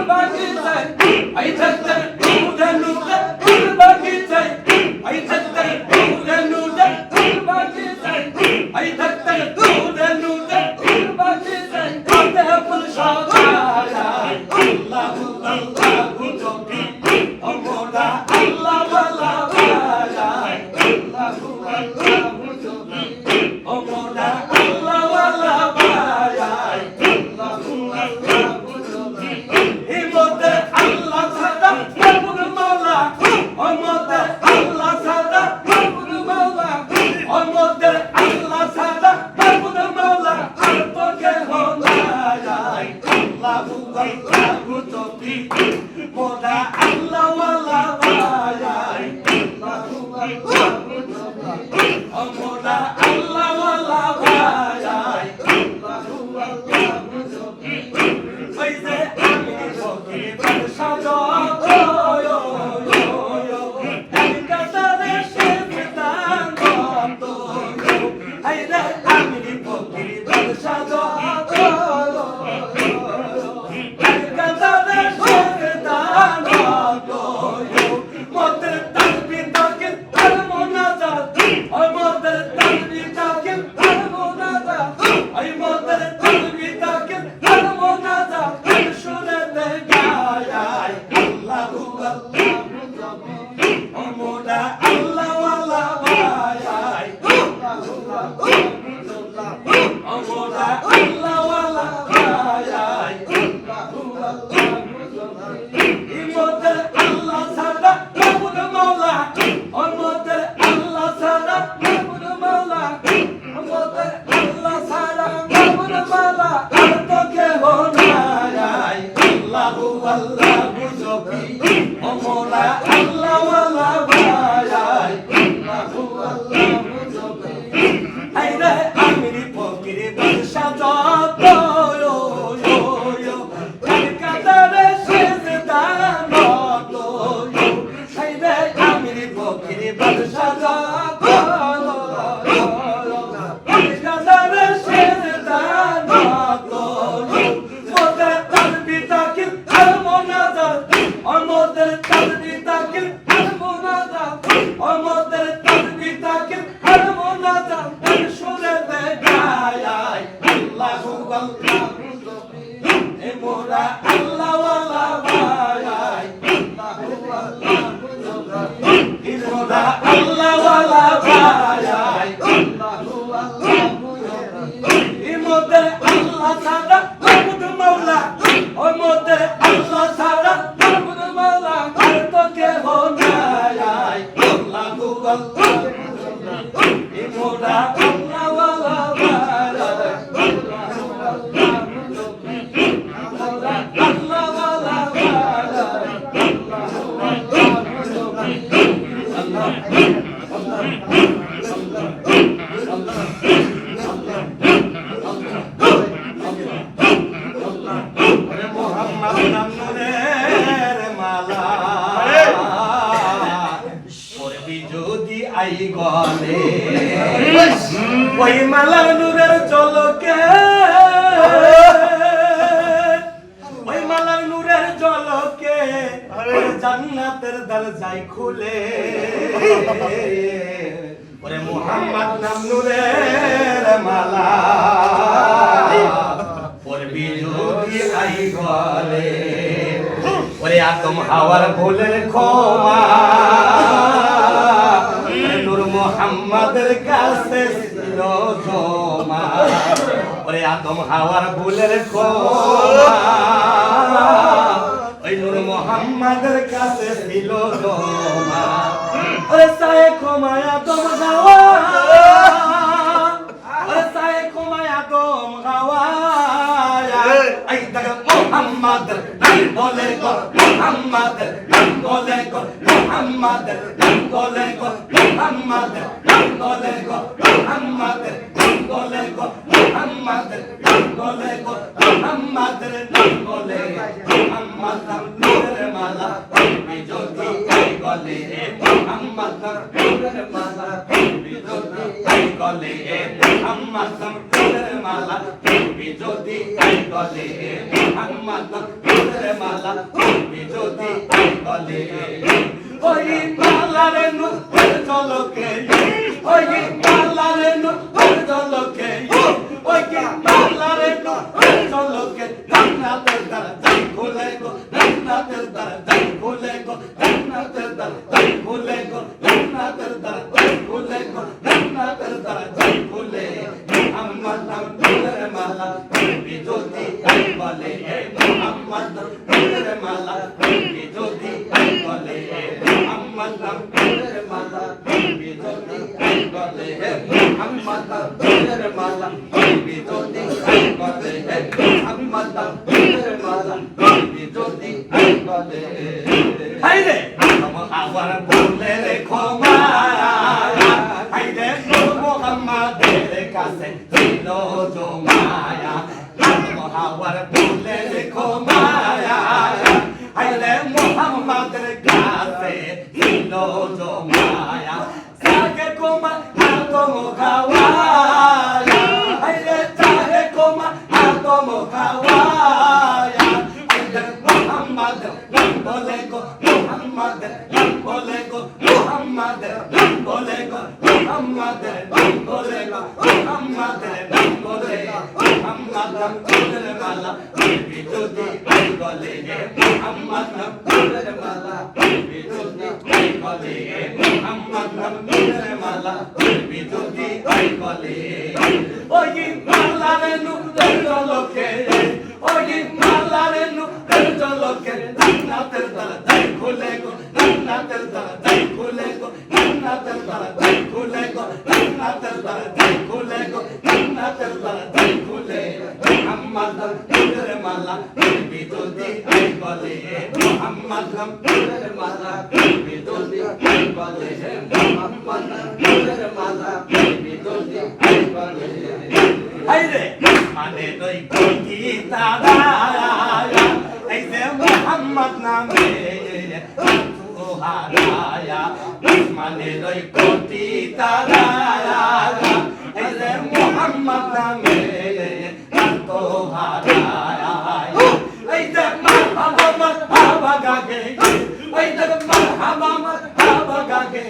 S2: বাকি চাই এই দেখেন নুরে নুরে বাকি চাই এই দেখেন নুরে নুরে বাকি চাই এই দেখেন নুরে নুরে বাকি চাই আতে ফুল সাজায়া আল্লাহু আল্লাহু জপি ওমরা আল্লাহ ওয়ালা ভায়া আল্লাহু আল্লাহু জপি ওমরা আল্লাহ ওয়ালা ভায়া আল্লাহু আল্লাহু জপি হিমতে আল্লাহ সাদা মাবুদ মাওলা ওমতে আল্লাহ সাদা মাবুদ মাওলা ওমতে আল্লাহ সাদা মাবুদ মাওলা আর তো কে হো না যায় আল্লাহু আল্লাহু জপি মোরা আল্লাহ ওয়ালা ভায়া আল্লাহু আল্লাহু জপি মোরা আল্লাহ ওয়ালা ভায়া আল্লাহু মালা আর তো কেহ নাই আল্লাহু আল্লাহু জপি ও মোরা আল্লাহ ওয়ালা ভাই আল্লাহু আল্লাহু জপি আইরে আমির ফকির বাদশা যত ও কাদারে সেজদা নত আইরে আমির ফকির বাদশা যত কাদারে সেজদা নত মোদের তাসবিহ তাকিল আর মোনাজাত আমাদের তাসবিহ তাকিল আর মোনাজাত আমাদের তাসবিহ তাকিল আর মোনাজাত সুরে দে গায় আল্লাহু আল্লাহু জপি এ মোরা আল্লাহ ওয়ালা ভাই আল্লাহু আল্লাহু জপি এ মোরা আল্লাহ ওয়ালা ভাই আল্লাহু আল্লাহু জপি এ মোদের আল্লাহ ছাড়া মাবুদ মাওলা ও মোদের আল্লাহ ছাড়া মাবুদ মাওলা আর তো কেহ নাই আল্লাহু আল্লাহু জপি এ মোরা আল্লাহ ওয়ালা ভাই আল্লাহু আল্লাহু জপি মোরা আল্লাহ ওয়ালা ভাই আল্লাহু আল্লাহু জপি আল্লাহ মোহাম্মদ নাম নূরের মালা পড়বি যদি আই গলে ওই মালার নূরের ঝলকে ওই মালার নূরের ঝলকে জান্নাতের দরজায় খুলে ওরে মোহাম্মদ নাম নূরের মালা পড়বি যদি আই গলে ওরে আদম হাওয়ার ভুলের ক্ষমা নূর মোহাম্মদের কাছে ছিল জমা ওরে আদম হাওয়ার ভুলের ক্ষমা ওই নূর মোহাম্মদের কাছে ছিল জমা ওরে সায়ে ক্ষমায় আদম হাওয়া ওরে সায়ে ক্ষমায় আদম হাওয়া আই দাগ মোহাম্মদ নাম বলে গো মোহাম্মদ নাম বলে গো মোহাম্মদ নাম বলে গো মোহাম্মদ নাম বলে গো মোহাম্মদ নাম বলে গো মোহাম্মদ নাম বলে গো মোহাম্মদ নাম বলে মোহাম্মদ নাম নূরের মালা বিজোতি আই গলে মোহাম্মদ নাম নূরের মালা বিজোতি আই গলে মোহাম্মদ নাম নূরের মালা বিজোতি আই গলে মোহাম্মদ নাম নূরের মালা বিজোতি আই গলে ওই মালারে নূরের ঝলকে ওই মালারে নূরের ঝলকে ওই মালারে নূরের ঝলকে জান্নাতের দরজা খুলে গো জান্নাতের দরজা খুলে গো জান্নাতের দরজা খুলে গো জান্নাতের দরজা খুলে গো জান্নাতের দরজা খুলে মোহাম্মদ নাম নূরের মালা বিজোতি আই বলে মোহাম্মদ নাম নূরের মালা বিজোতি আই বলে মোহাম্মদ নাম নূরের মালা বিজোতি আই বলে মোহাম্মদ নাম নূরের মালা বিজোতি আই বলে মোহাম্মদ নাম নূরের মালা বিজোতি আই বলে হাইরে আমার বলে রে ক্ষমা হাইরে মোহাম্মদের কাছে ছিল জমায়া হাওয়ার বলে রে ক্ষমা হাইরে মোহাম্মদের কাছে ছিল জমায়া সাগে ক্ষমা আদম হাওয়া হাইরে সাগে ক্ষমা আদম হাওয়া হাইরে মোহাম্মদ নাম বলে গো মোহাম্মদ নাম বলে গো মোহাম্মদ নাম বলে গো মোহাম্মদ নাম বলে গো মোহাম্মদ নাম বলে মোহাম্মদ নাম নূরের মালা বিজোতি আই গলে মোহাম্মদ নাম নূরের মালা বিজোতি আই গলে মোহাম্মদ নাম নূরের মালা বিজোতি আই গলে ওই মালারে নূরের ঝলকে ওই মালারে নূরের ঝলকে জান্নাতের দরজা খুলে গো জান্নাতের দরজা খুলে গো জান্নাতের দরজা খুলে গো জান্নাতের দরজা খুলে গো জান্নাতের দরজা খুলে মোহাম্মদ নূরের মালা পড়বি যদি আই বলে মোহাম্মদ নূরের মালা পড়বি যদি আই বলে মোহাম্মদ নূরের মালা পড়বি যদি আই বলে আইরে মানে তুই কোটি তারা এই যে মোহাম্মদ নামে তো হারায়া মানে তুই কোটি তারা এই যে মোহাম্মদ নামে তো হারায়া এই যে মারহাবা গাগে এই যে মারহাবা গাগে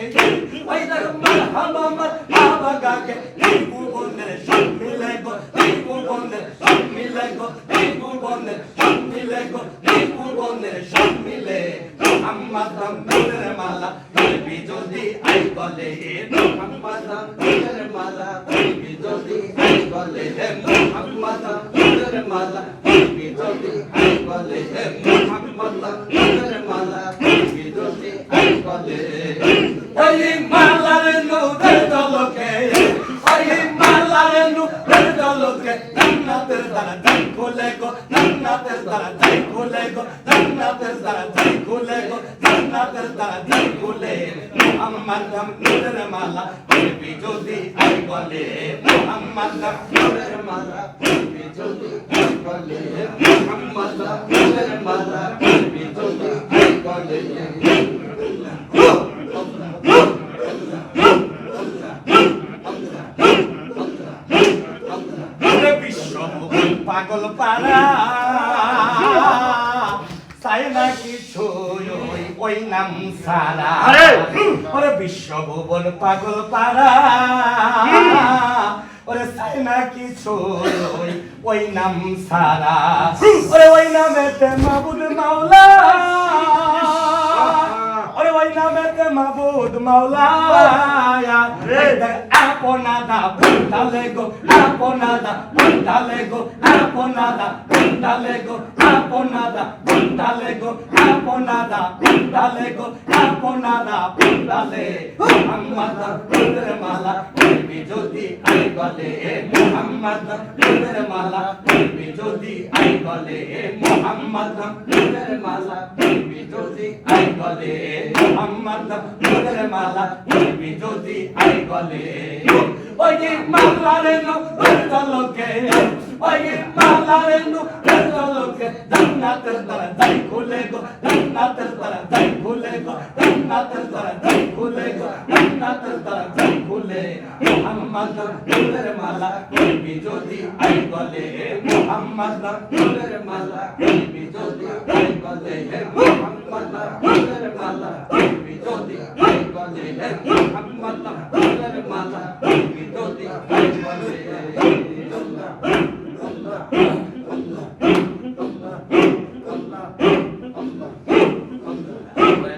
S2: এই যে মারহাবা গাগে এই ভুবনের সব মিলে গো এই ভুবনের সব মিলে গো এই ভুবনের সব মিলে গো এই ভুবনের সব মিলে মোহাম্মদ নূরের মালা পড়বি যদি আই বলে মোহাম্মদ নূরের মালা পড়বি যদি আই বলে মোহাম্মদ নূরের মালা পড়বি যদি আই বলে মোহাম্মদ নূরের মালা পড়বি যদি আই বলে ওই মালার নূরের দলকে ওই মালার নূরের দলকে জান্নাতের দরজা খুলে গো জান্নাতের দরজা খুলে গো জান্নাতের দরজা খুলে গো জান্নাতের দরজা খুলে মোহাম্মদ নূরের মালা পড়বি যদি আই বলে মোহাম্মদ নূরের মালা পড়বি যদি আই বলে মোহাম্মদ নূরের মালা পড়বি যদি আই বলে পাগল পারা চাই না কিছু ওই নাম সারা ওরে বিশ্বভুবন পাগল পারা ওরে চাই না কিছু ওই নাম সারা ওরে ওই নামেতে মাবুদ মাওলা ওরে ওই নামেতে মাবুদ মাওলা আপনাদা বন্দালে গো আপনাদা বন্দালে গো আপনাদা বন্দালে গো আপনাদা বন্দালে গো আপনাদা বন্দালে গো আপনাদা বন্দালে মোহাম্মদ নূরের মালা পড়বি যদি আই বলে মোহাম্মদ নূরের মালা পড়বি যদি আই বলে মোহাম্মদ নূরের মালা পড়বি যদি আই বলে মোহাম্মদ নূরের মালা পড়বি যদি আই বলে ওই যে মালারে নূরের দলকে ওই যে মালারে নূরের দলকে জান্নাতের দরজা খুলে গো জান্নাতের দরজা খুলে গো জান্নাতের দরজা খুলে গো জান্নাতের দরজা খুলে মোহাম্মদ নূরের মালা পড়বি যদি আই বলে মোহাম্মদ নূরের মালা পড়বি যদি আই বলে মোহাম্মদ নূরের মালা পড়বি যদি আই বলে মোহাম্মদ নূরের মালা পড়বি যদি আই বলে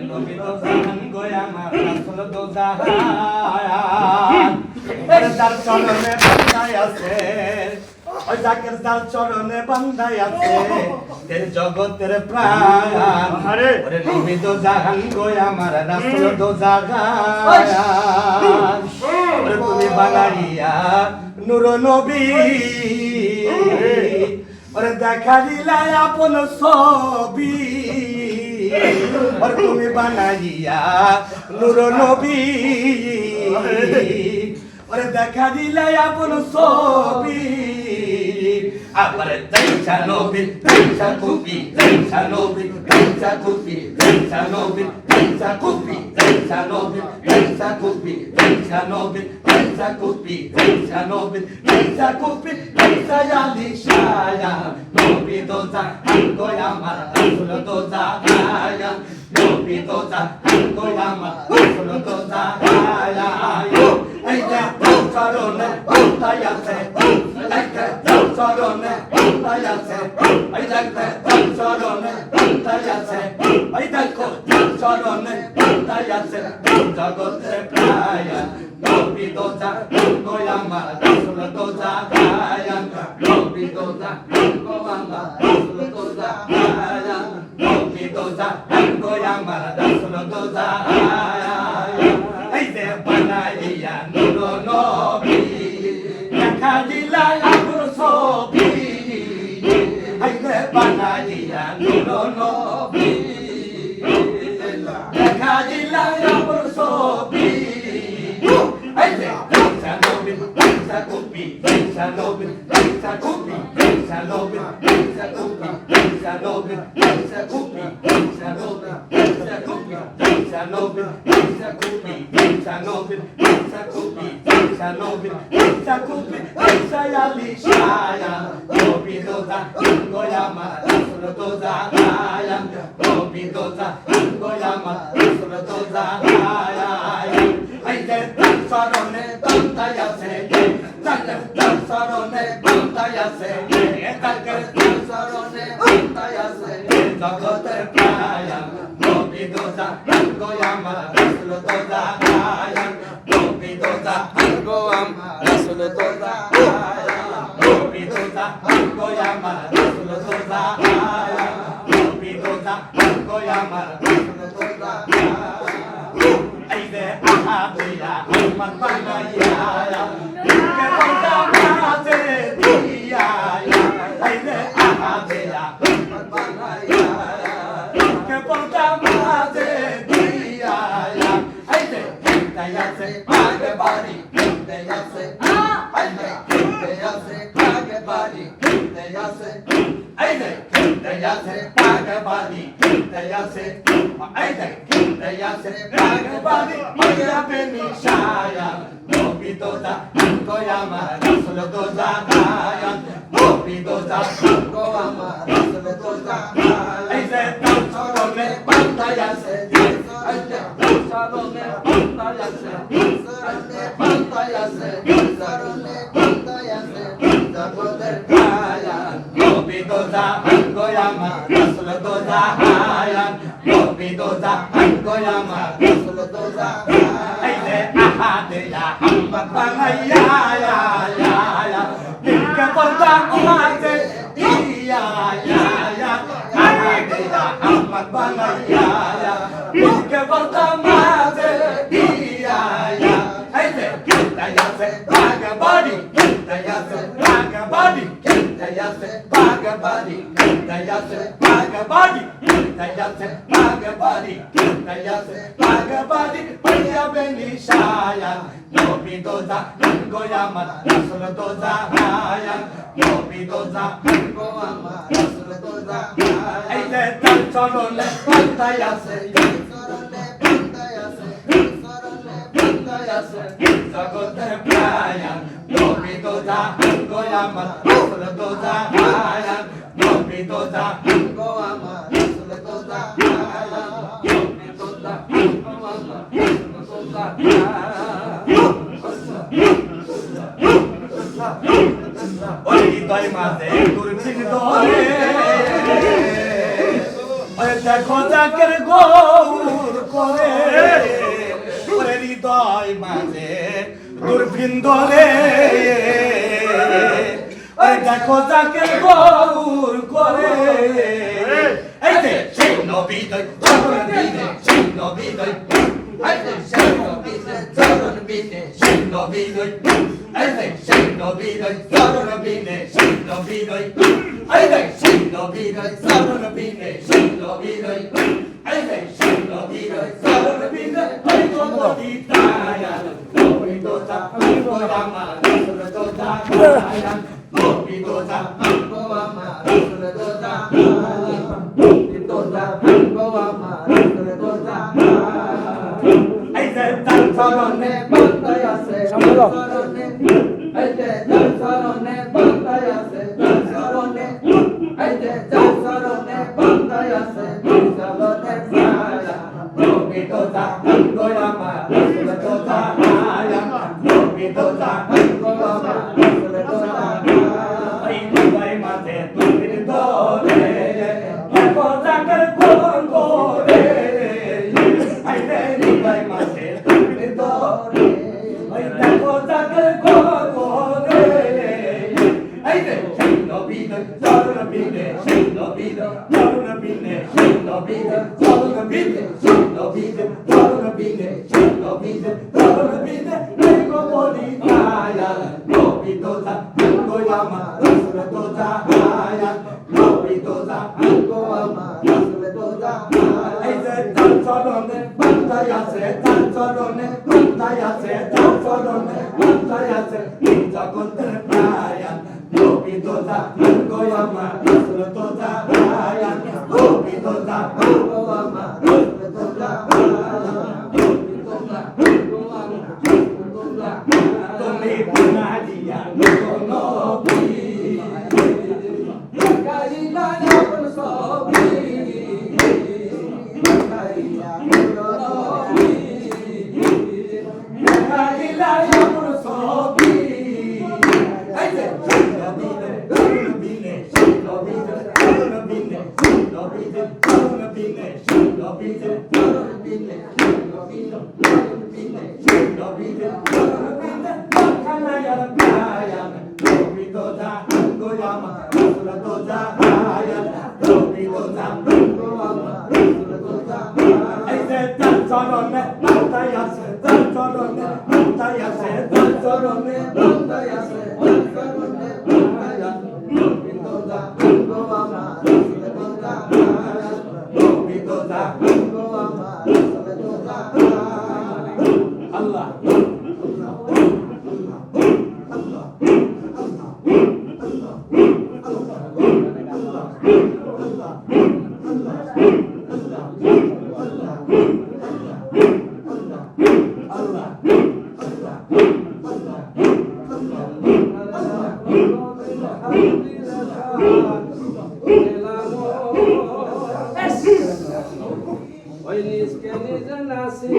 S2: নবী তো জাহান গোয়া আমার রাসূল তো জাহান এর তার চরণে বান্দায় আছে ওই জাকের তার চরণে বান্দায় আছে তের জগতের প্রাণ আরে ওরে নবী তো জাহান গোয়া আমার রাসূল তো জাহান ওরে তুমি বানাইয়া নূর নবী ওরে দেখা দিলাই আপন ছবি और तुम्हें बनाइया नूर नबी और देखा दिला अपन सोबी আবার তেইশা নবী তেইশা কুপি তেইশা নবী তেইশা কুপি তেইশা নবী তেইশা কুপি তেইশা নবী তেইশা কুপি তেইশা নবী তেইশা কুপি তেইশা নবী তেইশা কুপি তেইশা আলি শায়া নবী তো জাহান গোয়া আমার রাসূল তো জাহায়া নবী তো জাহান গোয়া আমার রাসূল তো জাহায়া এই যে চরণে কোথায় আছে এই যে চরণে কোথায় আছে এই দেখতে চরণে কোথায় আছে এই দেখো চরণে কোথায় আছে জগতের প্রায় নবী তো জাহান গোয়া আমার রাসূল তো জাহায়া নবী তো জাহান গোয়া আমার রাসূল তো জাহায়া নবী তো জাহান গোয়া আমার রাসূল তো জাহায়া এই যে বানাইয়া নূর নবী দেখা দিলা আপন ছবি বানাইয়া নিল নবী দেখা দিলাম আমার ছবি এই যে ঈসা নবী ঈসা কবি ঈসা নবী ঈসা কবি ঈসা নবী ঈসা কবি ঈসা নবী ঈসা কবি ঈসা নবী ঈসা কবি ঈসা নবী ঈসা কবি ঈসা নবী ঈসা কবি ঈসা নবী ঈসা কবি ঈসা আলী শায়া নবী দোজা গোয়ামা রাসূল দোজা আয়া নবী দোজা গোয়ামা রাসূল দোজা আয়া এই যে সরনে তন্তায় আছে তার সরনে তন্তায় আছে তার সরনে তন্তায় আছে জগতের প্রায়া নবী দোজা গোয়ামা রাসূল দোজা আয়া নবী দোজা গোয়ামা রাসূল দোজা আয়া নবী দোজা গোয়ামা রাসূল দোজা আয়া নবী দোজা গোয়ামা রাসূল দোজা আয়া এই যে আহাদিয়া আমার বানাইয়া কে বলতা মাঝে দিয়া এই যে আহাদিয়া আমার বানাইয়া কে বলতা মাঝে দিয়া এই যে দয়াছে আগে বাড়ি দয়াছে এই যে দয়াছে আগে বাড়ি দয়াছে এই যে দয়াছে আগে বাড়ি দয়াছে এই যে দয়াছে আগে বাড়ি মায়া বেনি শায়া নবী দোজা গোয়ামা রাসূল দোজা আয়া নবী দোজা গোয়ামা রাসূল দোজা এই যে তার চরণে বান্ধায় আছে এই যে তার চরণে বান্ধায় আছে চরণে বান্ধায় আছে চরণে বান্ধায় আছে জগতের প্রায়া নবী দোজা গোয়ামা রাসূল দোজা আয়া নবী দোজা গোয়ামা রাসূল দোজা এই যে আহাদিয়া আমার বানাইয়া আয়া কে বলতা মাঝে দিয়া আহাদিয়া আমার বানাইয়া কে বলতা মাঝে দিয়া এই যে দয়াছে বাগবাড়ি দয়াছে বাগবাড়ি দয়াছে বাগবাড়ি দয়াছে বাগবাড়ি দয়াছে বাগবাড়ি দয়াছে বাগবাড়ি মায়া বেনি শায়া নবী দোজা গোয়ামা রাসূল দোজা আয়া নবী দোজা গোয়ামা রাসূল দোজা এই যে তার চরণে বান্ধায় আছে চরণে বান্ধায় আছে চরণে বান্ধায় আছে জগতের প্রায়া নবী দোজা গোয়ামা রাসূল দোজা আয়া নবী দোজা গোয়ামা রাসূল দোজা আয়া নবী দোজা গোয়ামা রাসূল দোজা ওই হৃদয় মাঝে দুর্ভিন ধরে ওই দেখো জাকের গৌর করে ওরে হৃদয় মাঝে দুর্ভিন ধরে ওই দেখো জাকের গৌর করে এই যে সেই নবী দই চরণ বিনে সেই নবী দই এই যে সেই নবী দই চরণ বিনে সেই নবী দই এই যে সেই নবী দই চরণ বিনে সেই নবী দই এই যে সেই নবী দই চরণ বিনে সেই নবী দই এই যে সেই নবী দই চরণ বিনে ওই নবী তায়া নবী দোজা গোয়ামা রাসূল দোজা আয়া নবী দোজা গোয়ামা রাসূল দোজা আয়া নবী দোজা গোয়ামা রাসূল দোজা এই যে তার চরণে বান্ধায় আছে চরণে এই যে তার চরণে বান্ধায় আছে চরণে এই যে তার চরণে বান্ধায় আছে জগতের প্রায়া নবী দোজা গোয়ামা রাসূল দোজা আয়া নবী দোজা গোয়ামা রাসূল দোজা এই দুই মাঝে দুই দরে দেখো জাকের কোন করে এই রে দুই মাঝে দুই দরে ওই দেখো জাকের কোন করে এই রে সেই নবী চরণ বিনে সেই নবী চরণ বিনে সেই নবী চরণ বিনে সেই নবী চরণ বিনে সেই নবী চরণ বিনে এই গো বলি তায়া নবী দোজা গোয়ামা রাসূল দোজা আয়া নবী দোজা গো আমার রাসূল দোজা এই যে তার চরণে বান্দায় আছে তার চরণে বান্দায় আছে তার চরণে বান্দায় আছে এই জগতের প্রায়ান নবী দোজা গো আমার রাসূল দোজা প্রায়ান নবী দোজা গো আমার রাসূল দোজা তুমি গুনাহ দিয়া নবী কাইলা আপন সবই কাইলা নবী কাইলা আপন সবই এই যে নবীনে নবীনে নবীনে নবীনে নবীনে নবীনে নবীনে নবীনে নবীনে খানায়ার প্রায়ান নবী দোজা গো আমার রাসূল দোজা প্রায়ান নবী দোজা গো আমার রাসূল দোজা এই যে তার চরণে বান্দায় আছে তার চরণে বান্দায় আছে তার চরণে বান্দায় আছে তার চরণে বান্দায় আছে নবী দোজা গো আমার রাসূল দোজা প্রায়ান নবী দোজা গো আমার রাসূল দোজা আল্লাহ
S5: ওই নিজকে নিজ নাসি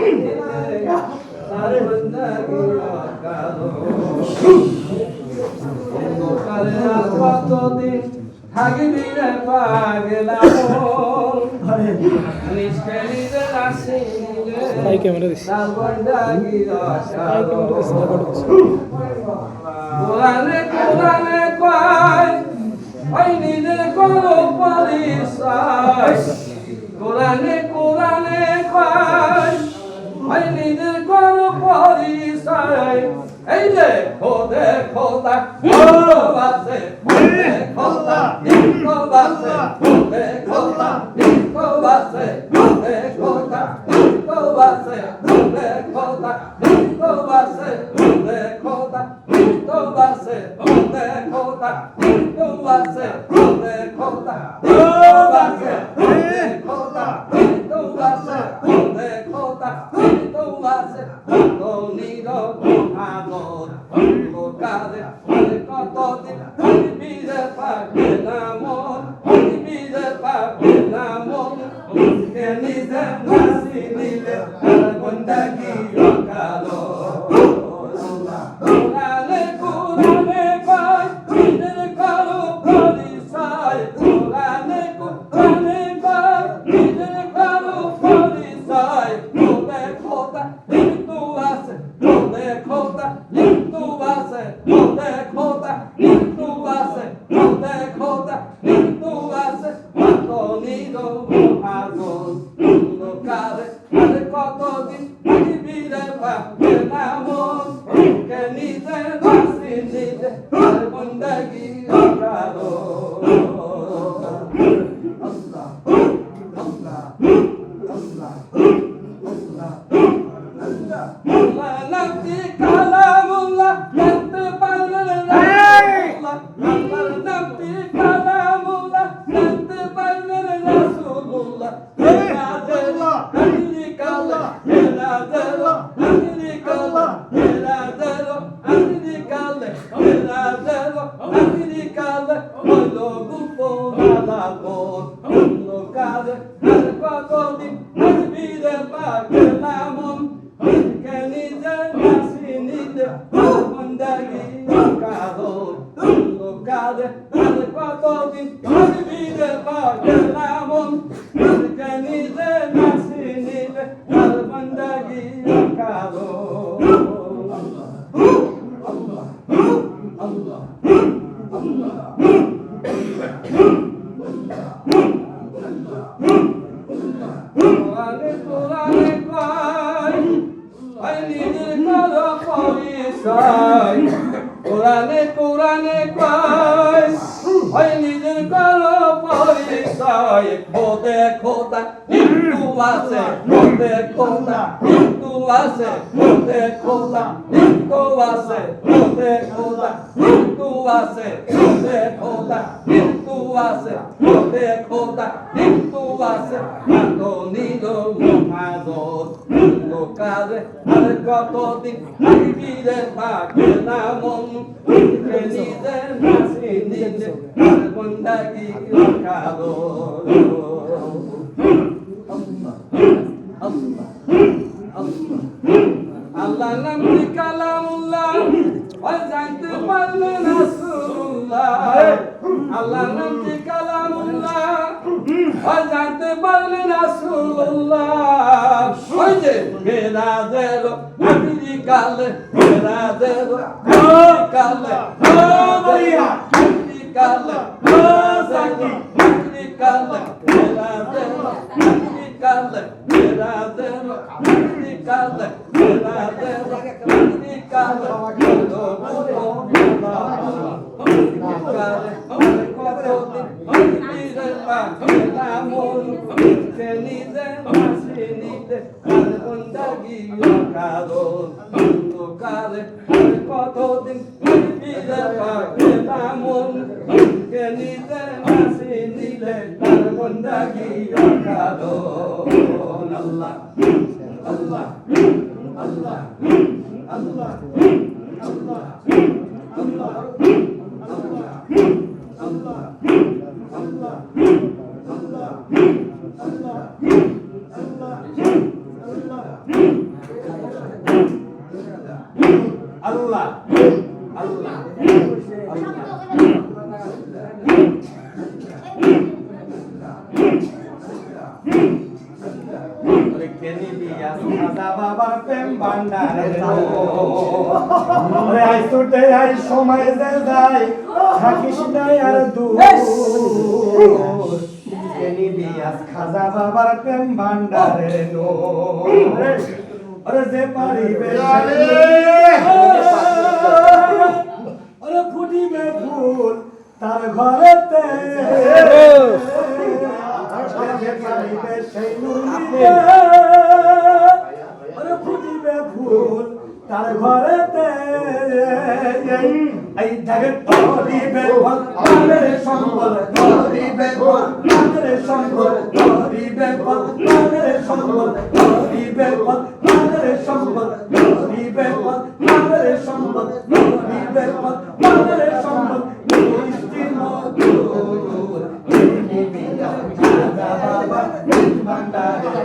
S5: তার বন্দগি কালো কালে আর কতদিন থাকবি রে পাগলা নিজকে নিজ নাসি তার বন্দগি কালো কোরআনে কোরআনে কয় ওই নিজের কোনো পরিচয় কোরআনে কোরআনে কয় ওই নিজের কোনো পরিচয় এই যে খোদে খোদা বাসে খোদে খোদা বাসে খোদে খোদা বাসে খোদে খোদা বাসে খোদে খোদা বাসে খোদে খোদা বাসে খোদে খোদা বাসে খোদে খোদা বাসে খোদা বাসে খোদে খোদা বাসে নির মহাগর কাজে কতদিন বিরে পাবে না মন বিরে পাবে না মন নিজে নাসি নিলে বন্দগি কালো কোরআনে কোরআনে কয় নিজের কালো পরিচয় কোরআনে কোরআনে কয় নিজের কালো পরিচয় খোদে খোদা কিন্তু আছে খোদে খোদা কিন্তু আছে খোদে খোদা কিন্তু আছে খোদে খোদা কিন্তু আছে কত নিরো মহাজন কালে আরে কতদিন বিরে পাবে না মন কে নিজে নাসি নিজে আর বন্দগি কালো আল্লাহ আল্লাহ আল্লাহ আল্লাহ আল্লাহ নামটি কালামুল্লাহ জানতে পারলেন রাসূলুল্লাহ আল্লাহর নামটি কালামুল্লাহ জানতে পারলেন রাসূলুল্লাহ আল্লাহ আল্লাহ কোরআনে কোরআনে কয় ওই নিজের কালো হয় খোদে খোদা কিন্তু আছে খোদে খোদা কিন্তু আছে খোদে খোদা কিন্তু আছে খোদে খোদা কিন্তু আছে খোদে খোদা কিন্তু আছে খোদে খোদা কিন্তু আছে তো নিল মহাজত লোকারে আর কতদিন বিরে পাকে না মন নিজে নাচি নিজে আর বন্দাগি কালো আল্লাহ নাম কালামুল্লাহ ওই জানতে পারলেন রাসূলুল্লাহ আল্লাহ নাম কালামুল্লাহ ওই জানতে পারলেন রাসূলুল্লাহ ওই যে মেরাজের আমেরিকালে মেরাজের আমেরিকালে ও মারিয়া আমেরিকালে ও সাকি আমেরিকালে মেরাজের আমেরিকালে মেরাজের আমেরিকালে মেরাজের কতদিন আল্লাহ আল্লাহ আল্লাহ আল্লাহ আল্লাহ আল্লাহ আল্লাহ আল্লাহ আল্লাহ আল্লাহ আল্লাহ বাবার প্রেম ভান্ডারে আই ছুটে আই সময় যে যাই থাকিস নাই আর দূর খাজা বাবার প্রেম ভান্ডারে ওরে যে পারিবে ওরে ফুটিবে ফুল তার ঘরেতে সেই ওরে ফুটিবে ফুল তার ঘরেতে এই জাগে তরিবে ফল তাদের সম্বল তরিবে ফল তাদের সম্বল তরিবে ফল তাদের সম্বল তরিবে ফল তাদের সম্বল তরিবে ফল তাদের সম্বল তরিবে ফল তাদের সম্বল মিষ্টি মধুর বাবা ভান্ডারে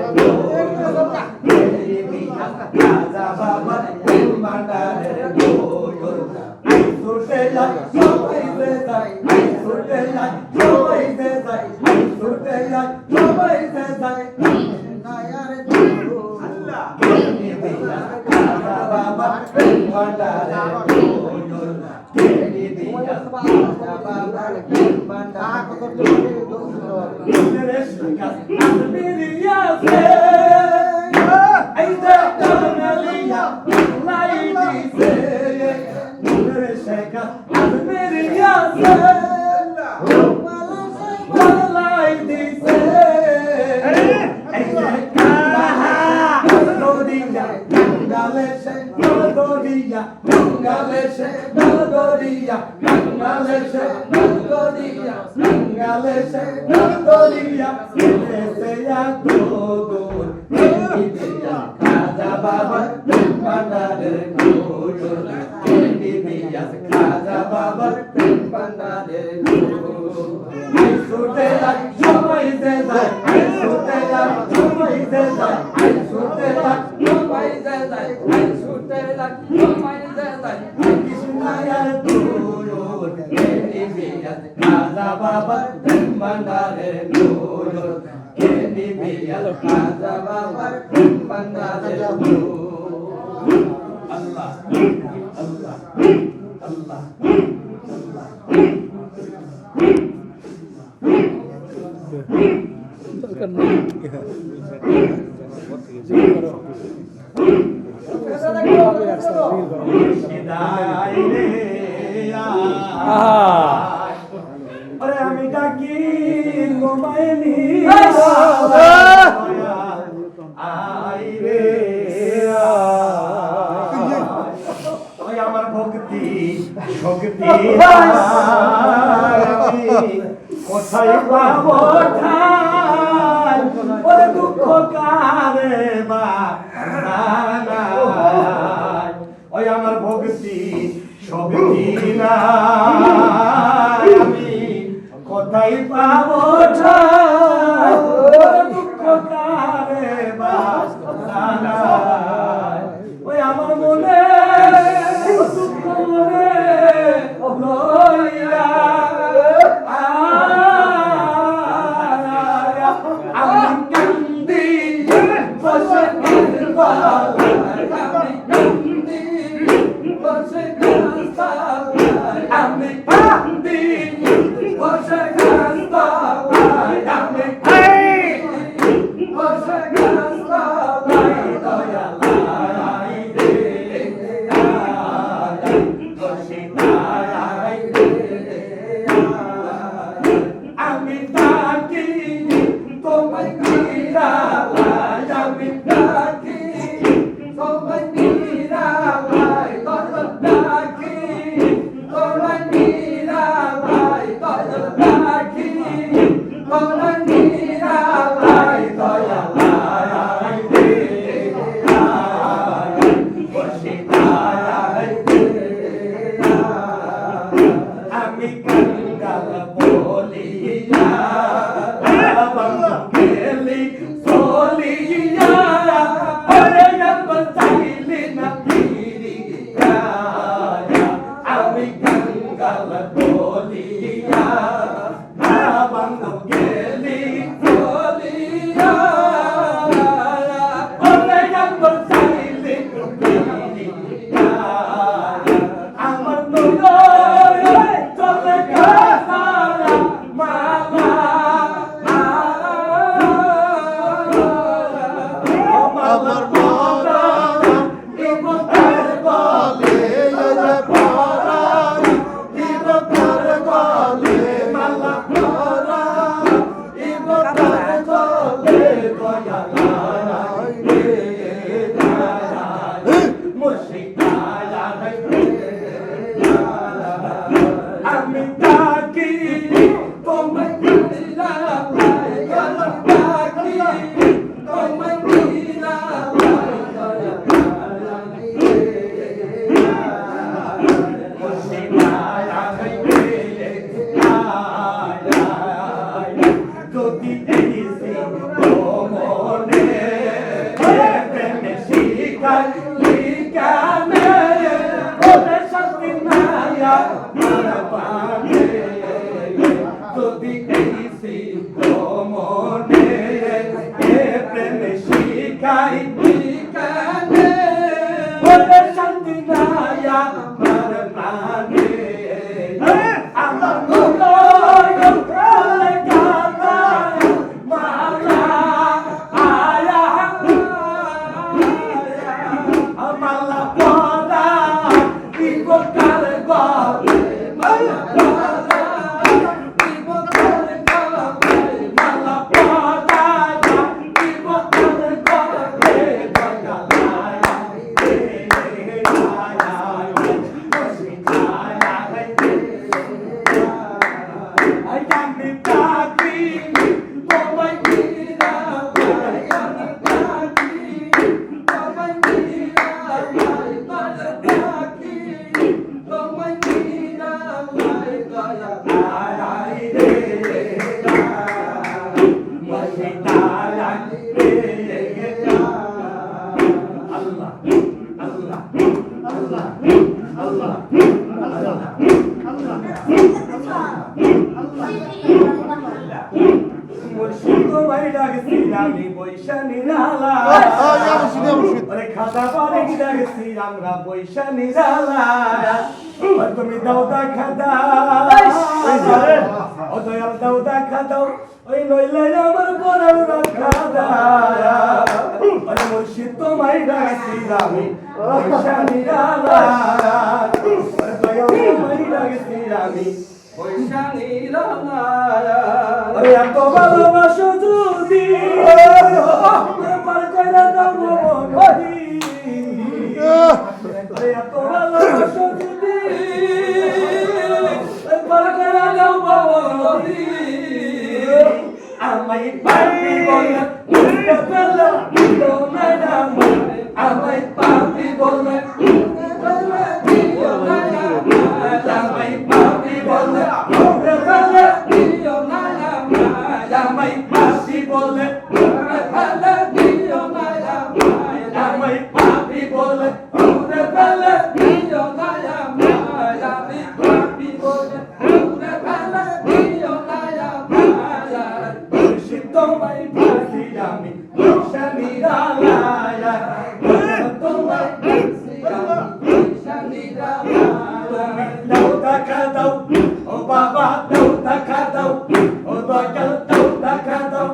S5: রাজা বাবা ভান্ডারে ছুটে যায় সবাই যায় ছুটে যায় সবাই যায় ছুটে যায় সবাই যায় আল্লাহ রাজা বাবা ভান্ডারে আমি ডাকি
S2: তোমায় নিয়ে আই রে ওই আমার ভক্তি শক্তি কোথায় পাবো ঠাই ওরে দুঃখ কারে বা ওই আমার ভক্তি শক্তি না আমি কোথায় পাবো ঠাই ওরে দুঃখ কারে বা ওই আমার মনে দুঃখ মনে লইয়া আমি কান্দি বসে আমি কান্দি বসে আমি ডাকি তোমায় নিরালায় আমি ডাকি তোমায় নিরালায় দয়াল ডাকি তোমায় নিরালায় দয়াল ডাকি তোমায় নিরালায় দয়াল আমি কাঙ্গাল বলিয়া গেলি চলিয়া ওরে চাইলি না ফিরিয়া আমি কাঙ্গাল বলিয়া গেলি চলিয়া ওরে চাইলি ফিরিয়া আমার চলে কাসারা মালা আমার মালা ইবতার বলে পরা ইবতার বলে মালা পরা ইবতার বলে দয়ালা মুর্শিদায়া আমি ডাকি তোমায় নিরালায় ডাকি তোমায় নিরালায় যদি এসে মনে শিখাই লিখানে ওরে শান্তি নায়া পানে যদি এসে মনে প্রেম শিখাই লিখানে ওরে শান্তি নায়া পানে আমার আমরা পয়সা নিরালা তুমি দাও দেখা দাও দয়াল দাও দেখা দাও ওই নইলে আমার পরার রাখা দাও মুর্শিদ তোমায় ডাকছি আমি পয়সা নিরালা দয়াল তোমায় ডাকছি আমি পয়সা নিরালা
S5: এত ভালোবাসো যদি পার করে দাও নদী এত ভালোবাসো যদি পার করে দাও নদী আমায় পাপি বলে উল্টে ফেলে দিও না আমায় পাপি বলে আমায় পাপি বলে উল্টে ফেলে দিও না আমায় পাপি বলে উল্টে ফেলে দিও না আমায় পাপি বলে উল্টে ফেলে দিও না আমি পাপি বলে উল্টে ফেলে দিও না তোমায় পাখি আমি শানিরালায়া তোমায় পাখি আমি শানিরালায়া দাও টাকা দাও ও বাবা দাও টাকা দাও ও দয়াল দাও টাকা দাও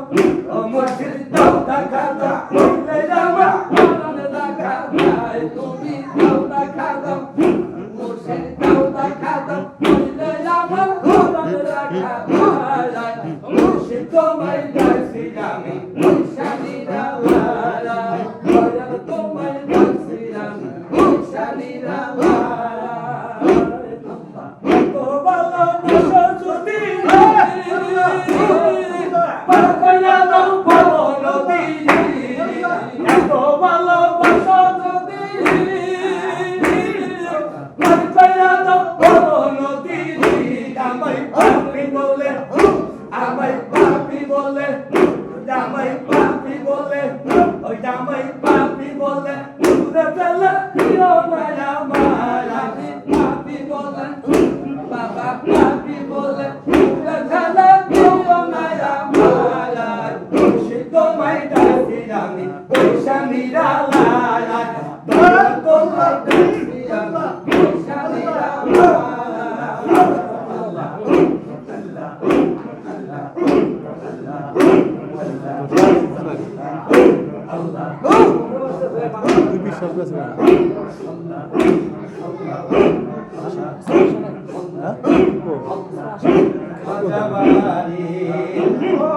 S5: ও মুর্শিদ দাও টাকা দাও বলে জামা মনে টাকা দাও তুমি দাও টাকা দাও মুর্শিদ দাও টাকা দাও বলে জামা মনে টাকা দাও মুর্শিদ তোমায় পাখি আমি শানিরালায়া দয়াল তোমায় পাখি আমি শানিরালায়া তো ভালোবাসো যদি পার কইরা দাও পাবো নদী এত ভালোবাসো যদি পার কইরা দাও পাবো নদী আমায় পাপি বলে আমায় পাপি বলে আমায় পাপি বলে ওই আমায় পাপি বলে উড়ে ফেলে দিও না আমায় আমি পাপি বলে বাবা পাপি বলে উড়ে ফেলে দিও না আমায় সে তোমায় ডাকি আমি শানিরালায়া তোমায় ডাকি আমি শানিরালায়া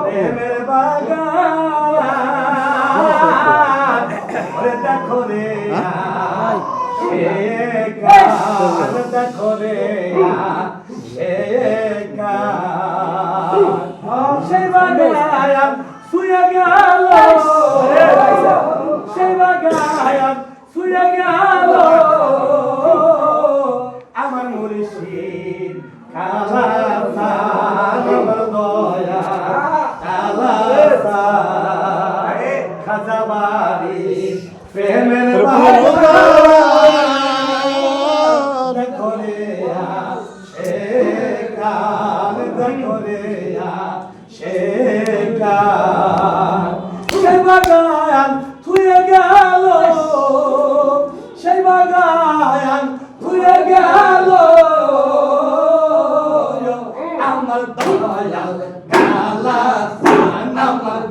S5: প্রেমের বাগান দেখো রে দেখো রে সেই বাগান শুয়ে গেল সেই বাগান শুয়ে গেল আমার মুর্শিদ কালা আমার দয়া কালা খাজাবাড়ি প্রেমের দেখো রে সে কাল দেখো রে সে কাল সেই বাগান থুয়ে গেল সেই বাগান থুয়ে গেল আমার দয়াল কালা আমার